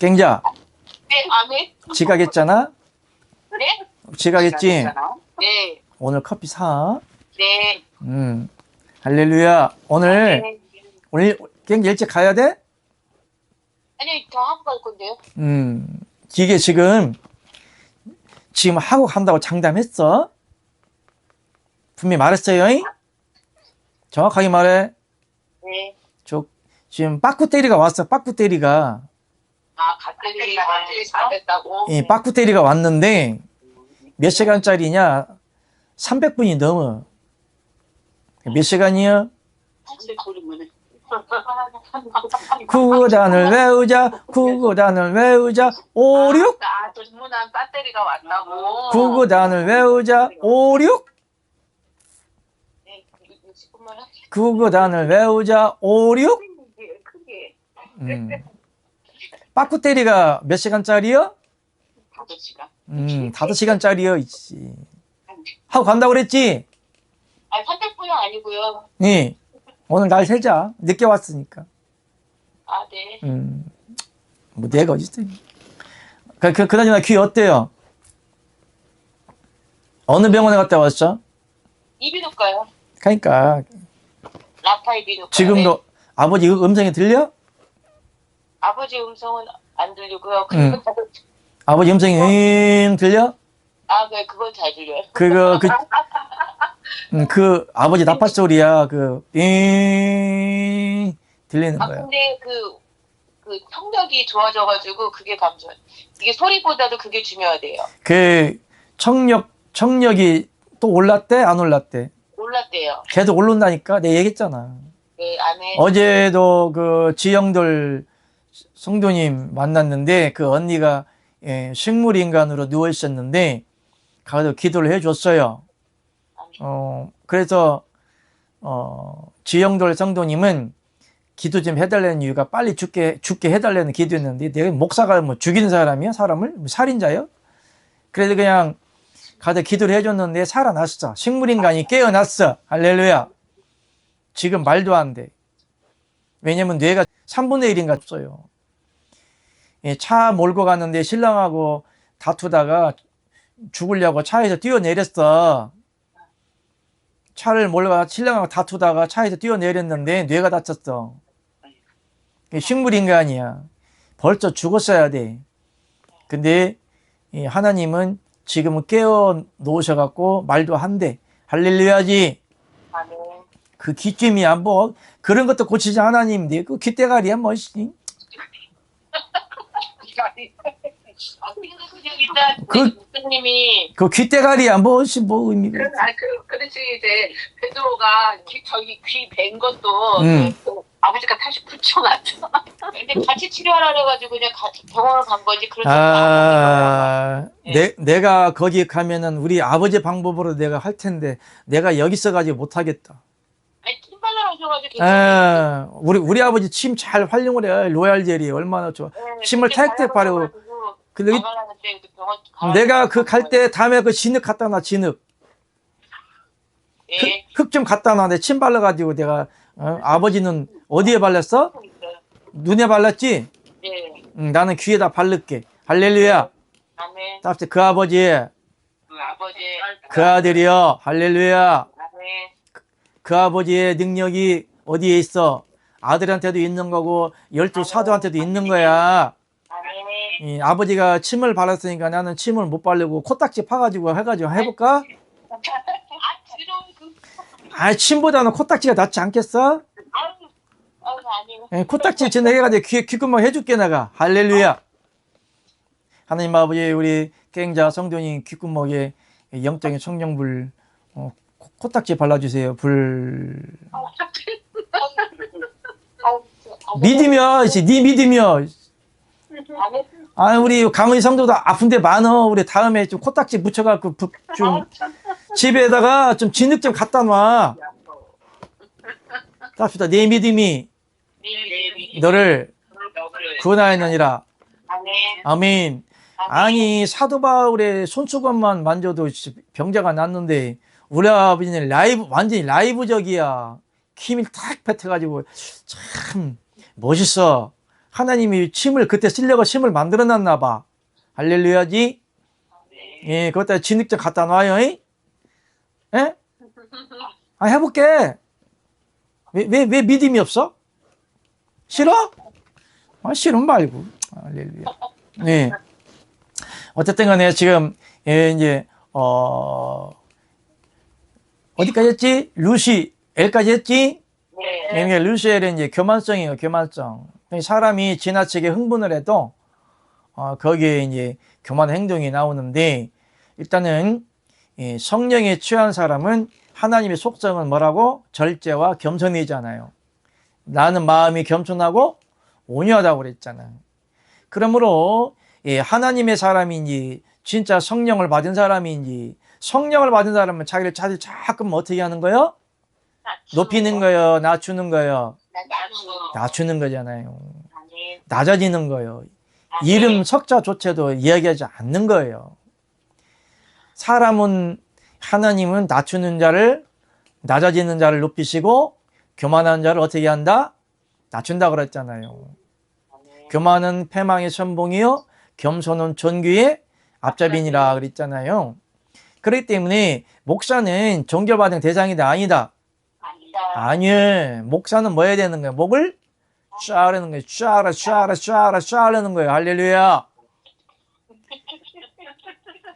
Speaker 1: 깽자
Speaker 3: 네, 아멘.
Speaker 1: 지각했잖아.
Speaker 3: 네?
Speaker 1: 지각했지.
Speaker 3: 네.
Speaker 1: 오늘 커피 사.
Speaker 3: 네.
Speaker 1: 할렐루야. 오늘
Speaker 3: 네.
Speaker 1: 깽자 일찍 가야 돼?
Speaker 3: 아니, 더 하고 갈 건데요.
Speaker 1: 이게 지금 하고 간다고 장담했어? 분명히 말했어요. 잉? 정확하게 말해.
Speaker 3: 네.
Speaker 1: 지금 빠꾸때리가 왔어. 빠꾸때리가.
Speaker 3: 갑자기 잘했다고.
Speaker 1: 예, 빠꾸때리가 왔는데 몇 시간짜리냐? 300분이 넘어. 몇 시간이야? 구구단을 외우자 5, 6
Speaker 3: 전문한 배터리가 왔다고.
Speaker 1: 구구단을 외우자 5, 6
Speaker 3: 네, 60분만 할게요.
Speaker 1: 구구단을 외우자 5, 6
Speaker 3: 크게.
Speaker 1: 빠꾸때리가 몇 시간짜리요?
Speaker 3: 5시간.
Speaker 1: 5시간짜리요. 있지. 하고 간다고 그랬지?
Speaker 3: 아니, 300분은 아니고요.
Speaker 1: 네. 오늘 날 세자. 늦게 왔으니까.
Speaker 3: 아, 네.
Speaker 1: 뭐 내가 어딨어. 그나저나 귀 어때요? 어느 병원에 갔다 왔어?
Speaker 3: 이비인후과요.
Speaker 1: 그러니까
Speaker 3: 라파이 비인후과.
Speaker 1: 지금도 아버지 음성이 들려?
Speaker 3: 아버지 음성은 안 들리고요.
Speaker 1: 아버지 음성이 들려?
Speaker 3: 아, 네, 그건 잘 들려요.
Speaker 1: 그 아버지 나팔 소리야. 들리는
Speaker 3: 아,
Speaker 1: 거야.
Speaker 3: 근데 그 청력이 좋아져가지고 그게 감소해요. 이게 소리보다도 그게 중요하대요.
Speaker 1: 그 청력이 또 올랐대? 안 올랐대?
Speaker 3: 몰랐대요.
Speaker 1: 계속 오른다니까? 내가 얘기했잖아.
Speaker 3: 네, 안에.
Speaker 1: 어제도 그 지영돌 성도님 만났는데 그 언니가 식물인간으로 누워 있었는데 가서 기도를 해줬어요. 그래서 지영돌 성도님은 기도 좀 해달라는 이유가 빨리 죽게 해달라는 기도였는데 내가 목사가 뭐 죽이는 사람이야? 사람을? 뭐 살인자요? 그래서 그냥 가서 기도를 해줬는데 살아났어. 식물인간이 깨어났어. 할렐루야. 지금 말도 안 돼. 왜냐면 뇌가 3분의 1인가 없어요. 차 몰고 갔는데 신랑하고 다투다가 죽으려고 차에서 뛰어내렸어. 차를 몰고 가 신랑하고 다투다가 차에서 뛰어내렸는데 뇌가 다쳤어. 식물인간이야. 벌써 죽었어야 돼. 근데 하나님은 지금은 깨어 놓으셔갖고 말도 한대. 할렐루야지.
Speaker 3: 안에.
Speaker 1: 그 기쯤이야. 뭐 그런 것도 고치지 하나님인데 그 귓대가리야 뭐.
Speaker 3: 그냥 일단
Speaker 1: 그-
Speaker 3: 목사님이
Speaker 1: 그 귓대가리야 뭐 의미가.
Speaker 2: 그렇지 이제 베드로가 저기 귀 벤 것도 그 아버지가 다시 붙여놨죠.
Speaker 3: 근데 같이 치료하라 그래가지고 그냥 같이 병원을 간 거지. 그래서
Speaker 1: 내가 거기 가면은 우리 아버지 방법으로 내가 할 텐데 내가 여기 있어가지고 못하겠다.
Speaker 3: 아니 팀발라 하셔가지고 괜찮아요.
Speaker 1: 우리 아버지 침 잘 활용을 해. 로얄 jel이 얼마나 좋아. 침을 탁탁 바르고. 근데 내가 그 갈 때 다음에 그 진흙 갖다 놔. 진흙
Speaker 3: 예.
Speaker 1: 흙 좀 갖다 놔. 내 침 발라가지고 내가 아버지는 어디에 발랐어? 눈에 발랐지?
Speaker 3: 네.
Speaker 1: 나는 귀에다 바를게. 할렐루야.
Speaker 3: 아멘.
Speaker 1: 답시 그 아버지,
Speaker 3: 그 아버지.
Speaker 1: 그 아들이여. 할렐루야.
Speaker 3: 아멘.
Speaker 1: 그 아버지의 능력이 어디에 있어? 아들한테도 있는 거고 12 사도한테도 있는 거야.
Speaker 3: 아멘.
Speaker 1: 아버지가 침을 발랐으니까 나는 침을 못 바르고 코딱지 파가지고 해가지고 해볼까?
Speaker 3: 아, 지금
Speaker 1: 침보다는 코딱지가 낫지 않겠어?
Speaker 3: 아니요.
Speaker 1: 코딱지 진행해가지고 귓구멍 해줄게 내가. 할렐루야. 하나님 아버지 우리 깽자 성도님 귓구멍에 영적인 성령불 코딱지 발라주세요. 불 믿으며 네 믿으며. 우리 강의 성도도 아픈데 많어. 우리 다음에 좀 코딱지 묻혀갖고 좀 집에다가 좀 진흙 좀 갖다 놔. 답시다. 내 믿음이 너를 구원하였느니라. 아멘. 아니 사도 바울의 손수건만 만져도 병자가 낫는데 우리 아버지는 완전히 라이브적이야. 힘을 탁 뱉어가지고 참 멋있어. 하나님이 그때 쓰려고 침을 만들어놨나 봐. 할렐루야지. 예, 그것다 진흙 좀 갖다 놔요. 예? 해볼게. 왜 믿음이 없어? 싫어? 싫으면 말고. 할렐루야. 네. 어쨌든 간에 지금, 이제, 어디까지 했지? L까지 했지?
Speaker 3: 네.
Speaker 1: 루시엘은 이제 교만성이에요, 교만성. 사람이 지나치게 흥분을 해도, 거기에 이제 교만 행동이 나오는데, 일단은, 성령에 취한 사람은 하나님의 속성은 뭐라고? 절제와 겸손이잖아요. 나는 마음이 겸손하고 온유하다고 그랬잖아요. 그러므로 하나님의 사람인지 진짜 성령을 받은 사람인지 성령을 받은 사람은 자기를 자꾸 어떻게 하는 거예요? 높이는 거예요? 낮추는 거예요? 낮추는 거잖아요. 낮아지는 거예요. 이름 석자조차도 이야기하지 않는 거예요. 하나님은 낮추는 자를 낮아지는 자를 높이시고 교만한 자를 어떻게 한다? 낮춘다 그랬잖아요. 교만은 패망의 선봉이요 겸손은 존귀의 앞잡이니라 그랬잖아요. 그렇기 때문에 목사는 정결받은 대상이다 아니다? 아니에요. 목사는 뭐 해야 되는 거예요? 목을 쫙 하는 거예요. 쫙 하는 거예요. 할렐루야.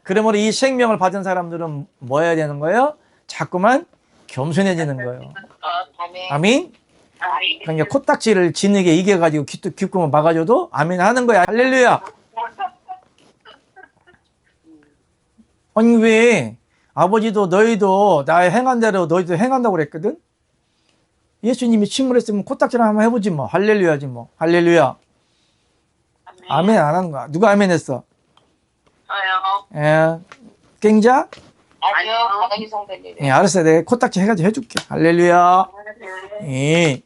Speaker 1: 그러므로 이 생명을 받은 사람들은 뭐 해야 되는 거예요? 자꾸만 겸손해지는 거예요.
Speaker 3: 아멘.
Speaker 1: 아멘? 그러니까 코딱지를 지니게 이겨가지고 귓구멍 막아줘도 아멘 하는 거야. 할렐루야. 아니 왜 아버지도 너희도 나의 행한 대로 너희도 행한다고 그랬거든? 예수님이 침몰했으면 코딱지를 한번 해보지 뭐. 할렐루야지 뭐. 할렐루야. 아멘 안 한 거야. 누가 아멘 했어?
Speaker 2: 저요.
Speaker 1: 깽자?
Speaker 3: 아니요. 바닥이 성도님.
Speaker 1: 예, 알았어. 내가 코딱지 해가지고 해줄게. 할렐루야. 예.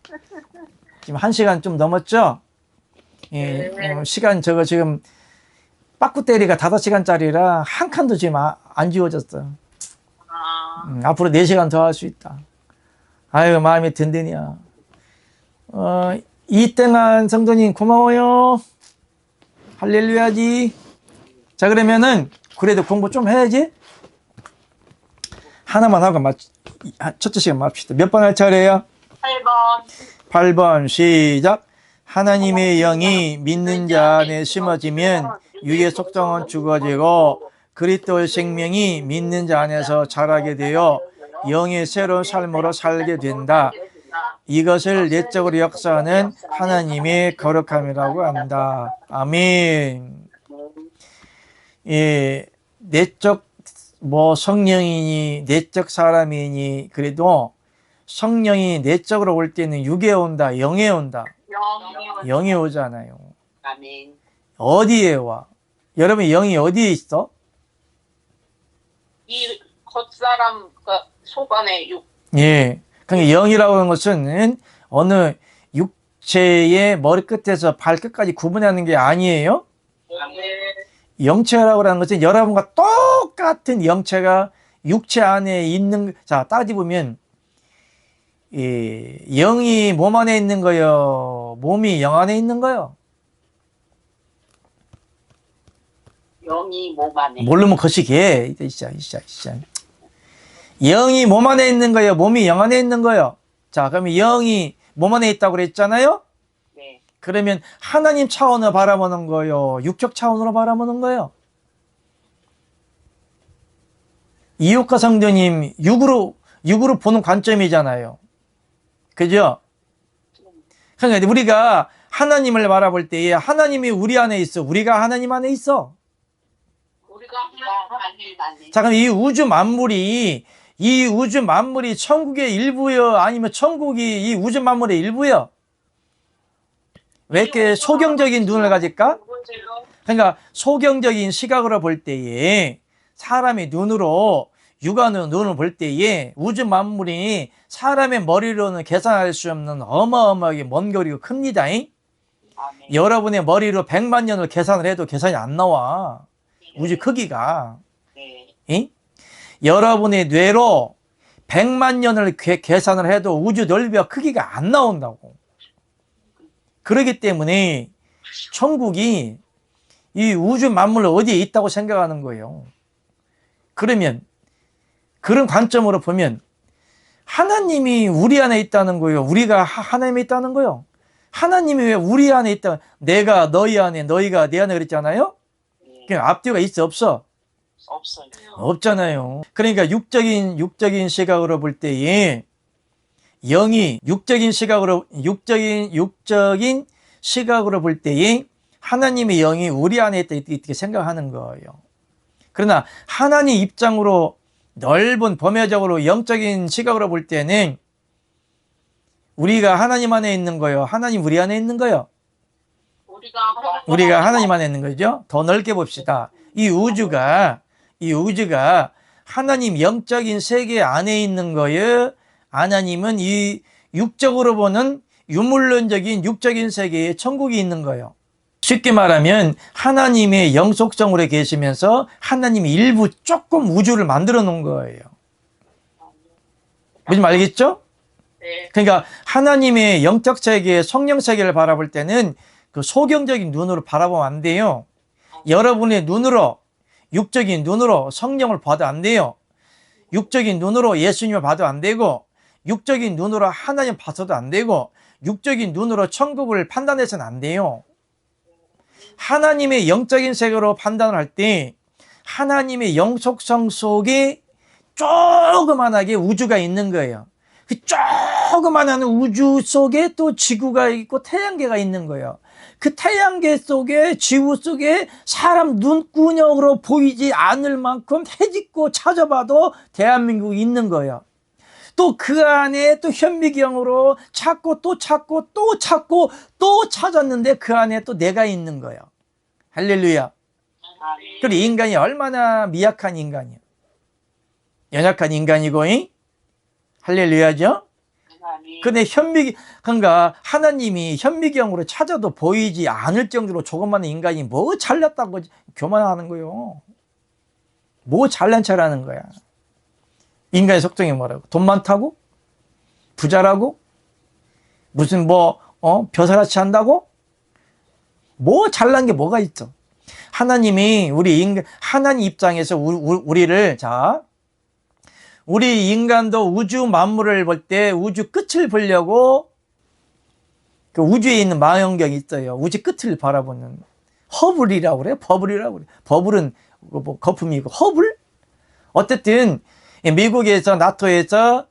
Speaker 1: 지금 1시간 좀 넘었죠? 예, 시간 저거 지금 빠꾸때리가 5시간짜리라 한 칸도 지금 안 지워졌어. 앞으로 4시간 더 할 수 있다. 아유, 마음이 든든이야. 이땡한 성도님 고마워요. 할렐루야지. 자, 그러면은 그래도 공부 좀 해야지. 하나만 하고 첫째 시간 맙시다. 몇 번 할 차례야?
Speaker 2: 8번.
Speaker 1: 8번 시작. 하나님의 영이 믿는 자 안에 심어지면 육의 속성은 죽어지고 그리스도의 생명이 믿는 자 안에서 자라게 되어 영의 새로운 삶으로 살게 된다. 이것을 내적으로 역사하는 하나님의 거룩함이라고 한다. 아멘. 예, 내적 성령이니 내적 사람이니 그래도 성령이 내적으로 올 때는 육에 온다, 영에 온다. 영에 오잖아요.
Speaker 3: 아멘.
Speaker 1: 어디에 와? 여러분 영이 어디에 있어?
Speaker 2: 이 겉사람 속 안에 육.
Speaker 1: 예. 그러니까 영이라고 하는 것은 어느 육체의 머리끝에서 발끝까지 구분하는 게 아니에요. 영체라고 하는 것은 여러분과 똑같은 영체가 육체 안에 있는, 자, 따지보면, 영이 몸 안에 있는 거요? 몸이 영 안에 있는 거요?
Speaker 3: 영이 몸 안에.
Speaker 1: 모르면 거시기해. 영이 몸 안에 있는 거요? 몸이 영 안에 있는 거요? 자, 그러면 영이 몸 안에 있다고 그랬잖아요?
Speaker 3: 네.
Speaker 1: 그러면 하나님 차원으로 바라보는 거요? 육적 차원으로 바라보는 거요? 이웃과 성도님, 육으로 보는 관점이잖아요. 그죠? 그러니까 우리가 하나님을 바라볼 때에 하나님이 우리 안에 있어. 우리가 하나님 안에 있어.
Speaker 2: 우리가
Speaker 3: 하나님 안에.
Speaker 1: 자, 그럼 이 우주 만물이 천국의 일부요? 아니면 천국이 이 우주 만물의 일부요? 왜 이렇게 소경적인 눈을 가질까? 그러니까 소경적인 시각으로 볼 때에 사람의 눈으로 육안의 눈을 볼 때에 우주 만물이 사람의 머리로는 계산할 수 없는 어마어마하게 먼 거리가 큽니다.
Speaker 3: 아멘.
Speaker 1: 여러분의 머리로 100만 년을 계산을 해도 계산이 안 나와. 우주 크기가.
Speaker 3: 네.
Speaker 1: 여러분의 뇌로 100만 년을 계산을 해도 우주 넓이와 크기가 안 나온다고. 그렇기 때문에 천국이 이 우주 만물 어디에 있다고 생각하는 거예요. 그러면 그런 관점으로 보면 하나님이 우리 안에 있다는 거예요? 우리가 하나님에 있다는 거예요? 하나님이 왜 우리 안에 있다? 내가 너희 안에, 너희가 내 안에 그랬잖아요? 그냥 앞뒤가 있어, 없어?
Speaker 3: 없어요.
Speaker 1: 없잖아요. 그러니까 육적인 시각으로 볼 때에 영이 육적인 시각으로 볼 때에 하나님의 영이 우리 안에 있다 이렇게 생각하는 거예요. 그러나 하나님 입장으로 넓은 범위적으로 영적인 시각으로 볼 때는 우리가 하나님 안에 있는 거예요? 하나님 우리 안에 있는 거예요? 우리가 하나님 안에 있는 거죠? 더 넓게 봅시다. 이 우주가 하나님 영적인 세계 안에 있는 거예요? 하나님은 이 육적으로 보는 유물론적인 육적인 세계에 천국이 있는 거예요. 쉽게 말하면 하나님의 영속성으로 계시면서 하나님이 일부 조금 우주를 만들어 놓은 거예요. 무슨 말 알겠죠?
Speaker 2: 네.
Speaker 1: 그러니까 하나님의 영적 세계, 성령 세계를 바라볼 때는 그 소경적인 눈으로 바라보면 안 돼요. 여러분의 눈으로, 육적인 눈으로 성령을 봐도 안 돼요. 육적인 눈으로 예수님을 봐도 안 되고, 육적인 눈으로 하나님 봐서도 안 되고, 육적인 눈으로 천국을 판단해서는 안 돼요. 하나님의 영적인 세계로 판단을 할 때 하나님의 영속성 속에 조그만하게 우주가 있는 거예요. 그 조그만한 우주 속에 또 지구가 있고 태양계가 있는 거예요. 그 태양계 속에 지구 속에 사람 눈구녕으로 보이지 않을 만큼 헤집고 찾아봐도 대한민국이 있는 거예요. 또 그 안에 또 현미경으로 찾고 또 찾고 또 찾고 또 찾았는데 그 안에 또 내가 있는 거예요. 할렐루야. 그리고 인간이 얼마나 미약한 인간이에요. 연약한 인간이고, 할렐루야죠? 근데 그러니까 하나님이 현미경으로 찾아도 보이지 않을 정도로 조그마한 인간이 뭐 잘났다고 교만하는 거예요. 뭐 잘난 척하는 거야. 인간의 속성이 뭐라고? 돈 많다고? 부자라고? 무슨 벼슬아치 한다고? 뭐 잘난 게 뭐가 있어? 하나님이 하나님 입장에서 우리 인간도 우주 만물을 볼 때 우주 끝을 보려고 그 우주에 있는 망원경이 있어요. 우주 끝을 바라보는 허블이라고 그래요. 버블이라고 그래요. 버블은 뭐 거품이고 허블? 어쨌든 미국에서 나토에서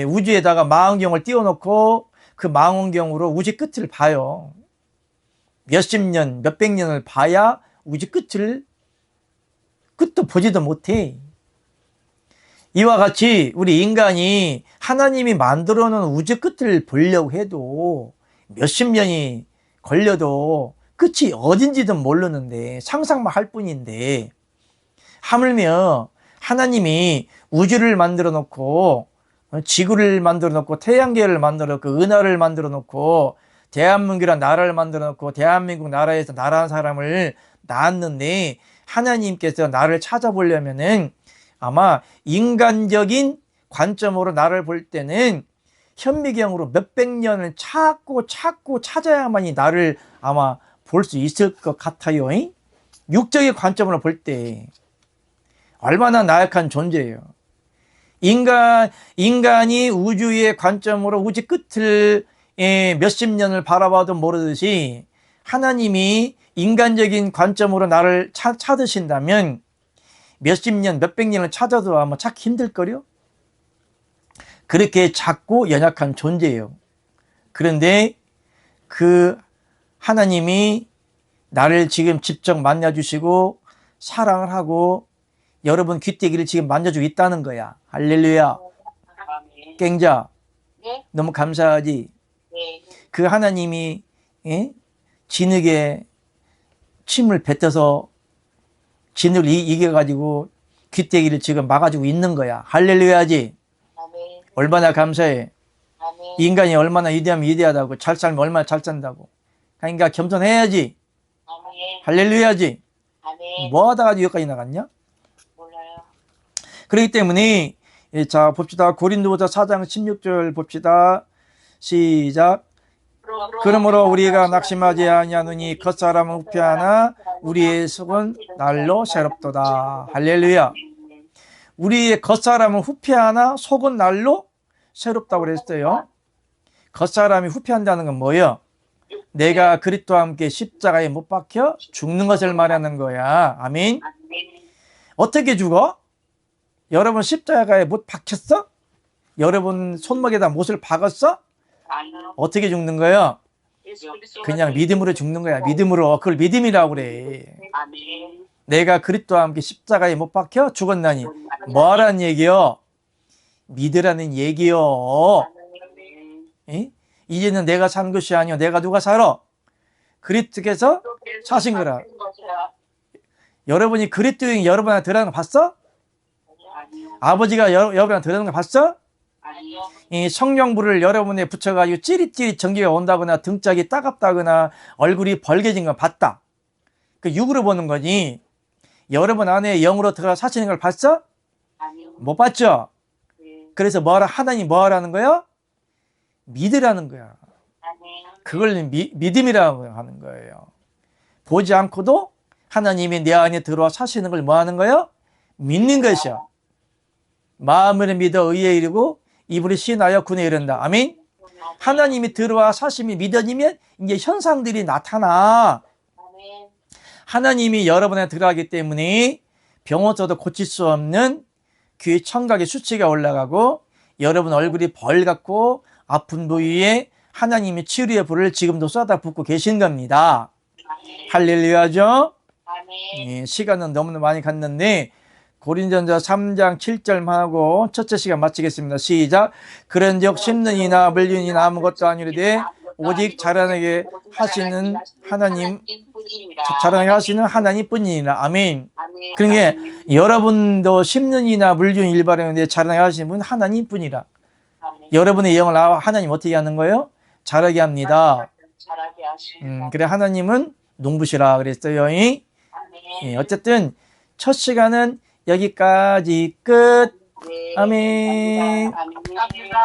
Speaker 1: 우주에다가 망원경을 띄워놓고 그 망원경으로 우주 끝을 봐요. 몇십 년, 몇백 년을 봐야 우주 끝도 보지도 못해. 이와 같이 우리 인간이 하나님이 만들어 놓은 우주 끝을 보려고 해도 몇십 년이 걸려도 끝이 어딘지도 모르는데 상상만 할 뿐인데, 하물며 하나님이 우주를 만들어 놓고 지구를 만들어 놓고 태양계를 만들어 놓고 은하를 만들어 놓고 대한민국이라는 나라를 만들어 놓고 대한민국 나라에서 나라는 사람을 낳았는데, 하나님께서 나를 찾아보려면은 아마 인간적인 관점으로 나를 볼 때는 현미경으로 몇백 년을 찾고 찾아야만이 나를 아마 볼 수 있을 것 같아요. 육적인 관점으로 볼 때 얼마나 나약한 존재예요. 인간이 우주의 관점으로 우주 끝을 몇십 년을 바라봐도 모르듯이 하나님이 인간적인 관점으로 나를 찾으신다면 몇십 년, 몇백 년을 찾아도 아마 찾기 힘들걸요? 그렇게 작고 연약한 존재예요. 그런데 그 하나님이 나를 지금 직접 만나주시고 사랑을 하고 여러분 귀때기를 지금 만져주고 있다는 거야. 할렐루야. 깽자, 너무 감사하지? 그 하나님이 진흙에 침을 뱉어서 진흙을 이겨가지고 귀때기를 지금 막아주고 있는 거야. 할렐루야지. 얼마나 감사해. 인간이 얼마나 위대하다고, 잘 살면 얼마나 잘 산다고. 그러니까 겸손해야지. 할렐루야지. 뭐 하다가 여기까지 나갔냐?
Speaker 3: 몰라요.
Speaker 1: 그렇기 때문에 자 봅시다. 고린도후서 4장 16절 봅시다. 시작. 그러므로 우리가 낙심하지 아니하노니 겉사람은 후패하나 우리의 속은 날로 새롭도다. 할렐루야. 우리의 겉사람은 후패하나 속은 날로 새롭다고 그랬어요. 겉사람이 후패한다는 건 뭐예요? 내가 그리스도와 함께 십자가에 못 박혀 죽는 것을 말하는 거야. 아멘. 어떻게 죽어? 여러분 십자가에 못 박혔어? 여러분 손목에다 못을 박았어? 어떻게 죽는 거예요? 그냥 믿음으로 죽는 거야. 믿음으로. 그걸 믿음이라고 그래. 내가 그리스도와 함께 십자가에 못 박혀 죽었나니 뭐하라는 얘기요? 믿으라는 얘기요. 에? 이제는 내가 산 것이 아니요 내가 누가 살아? 그리스도께서 사신 거라. 여러분이 그리스도인 여러분한테 들어가는 거 봤어? 아버지가 여러분한테 들어가는 거 봤어? 이 성령불을 여러분에 붙여가지고 찌릿찌릿 전기가 온다거나 등짝이 따갑다거나 얼굴이 벌게진 거 봤다. 그 육으로 보는 거지. 여러분 안에 영으로 들어가 사시는 걸 봤어? 못 봤죠? 그래서 하나님 뭐 하라는 거예요? 믿으라는 거야. 그걸 믿음이라고 하는 거예요. 보지 않고도 하나님이 내 안에 들어와 사시는 걸 뭐 하는 거예요? 믿는 것이야. 마음으로 믿어 의에 이르고 입으로 시인하여 군에 이른다. 아멘. 하나님이 들어와 사심이 믿어지면 이제 현상들이 나타나. 하나님이 여러분에 들어가기 때문에 병원서도 고칠 수 없는 귀 청각의 수치가 올라가고 여러분 얼굴이 벌겋고 아픈 부위에 하나님의 치료의 불을 지금도 쏟아붓고 계신 겁니다. 할렐루야죠. 예, 시간은 너무나 많이 갔는데 고린전서 3장 7절만 하고 첫째 시간 마치겠습니다. 시작. 그런즉 씹는 이나 물린 이나 아무것도 아니로되 오직 자라나게 하시는 하나님, 자라나게 하시는 하나님뿐이니라. 아멘. 그러니까 여러분도 씹는 이나 물린 일바라는데 자라나게 하시는 분 하나님뿐이라. 여러분의 영을 하나님 어떻게 하는 거예요? 자라게 합니다. 그래 하나님은 농부시라 그랬어요. 예, 어쨌든 첫 시간은 여기까지 끝. 아멘.
Speaker 3: 감사합니다.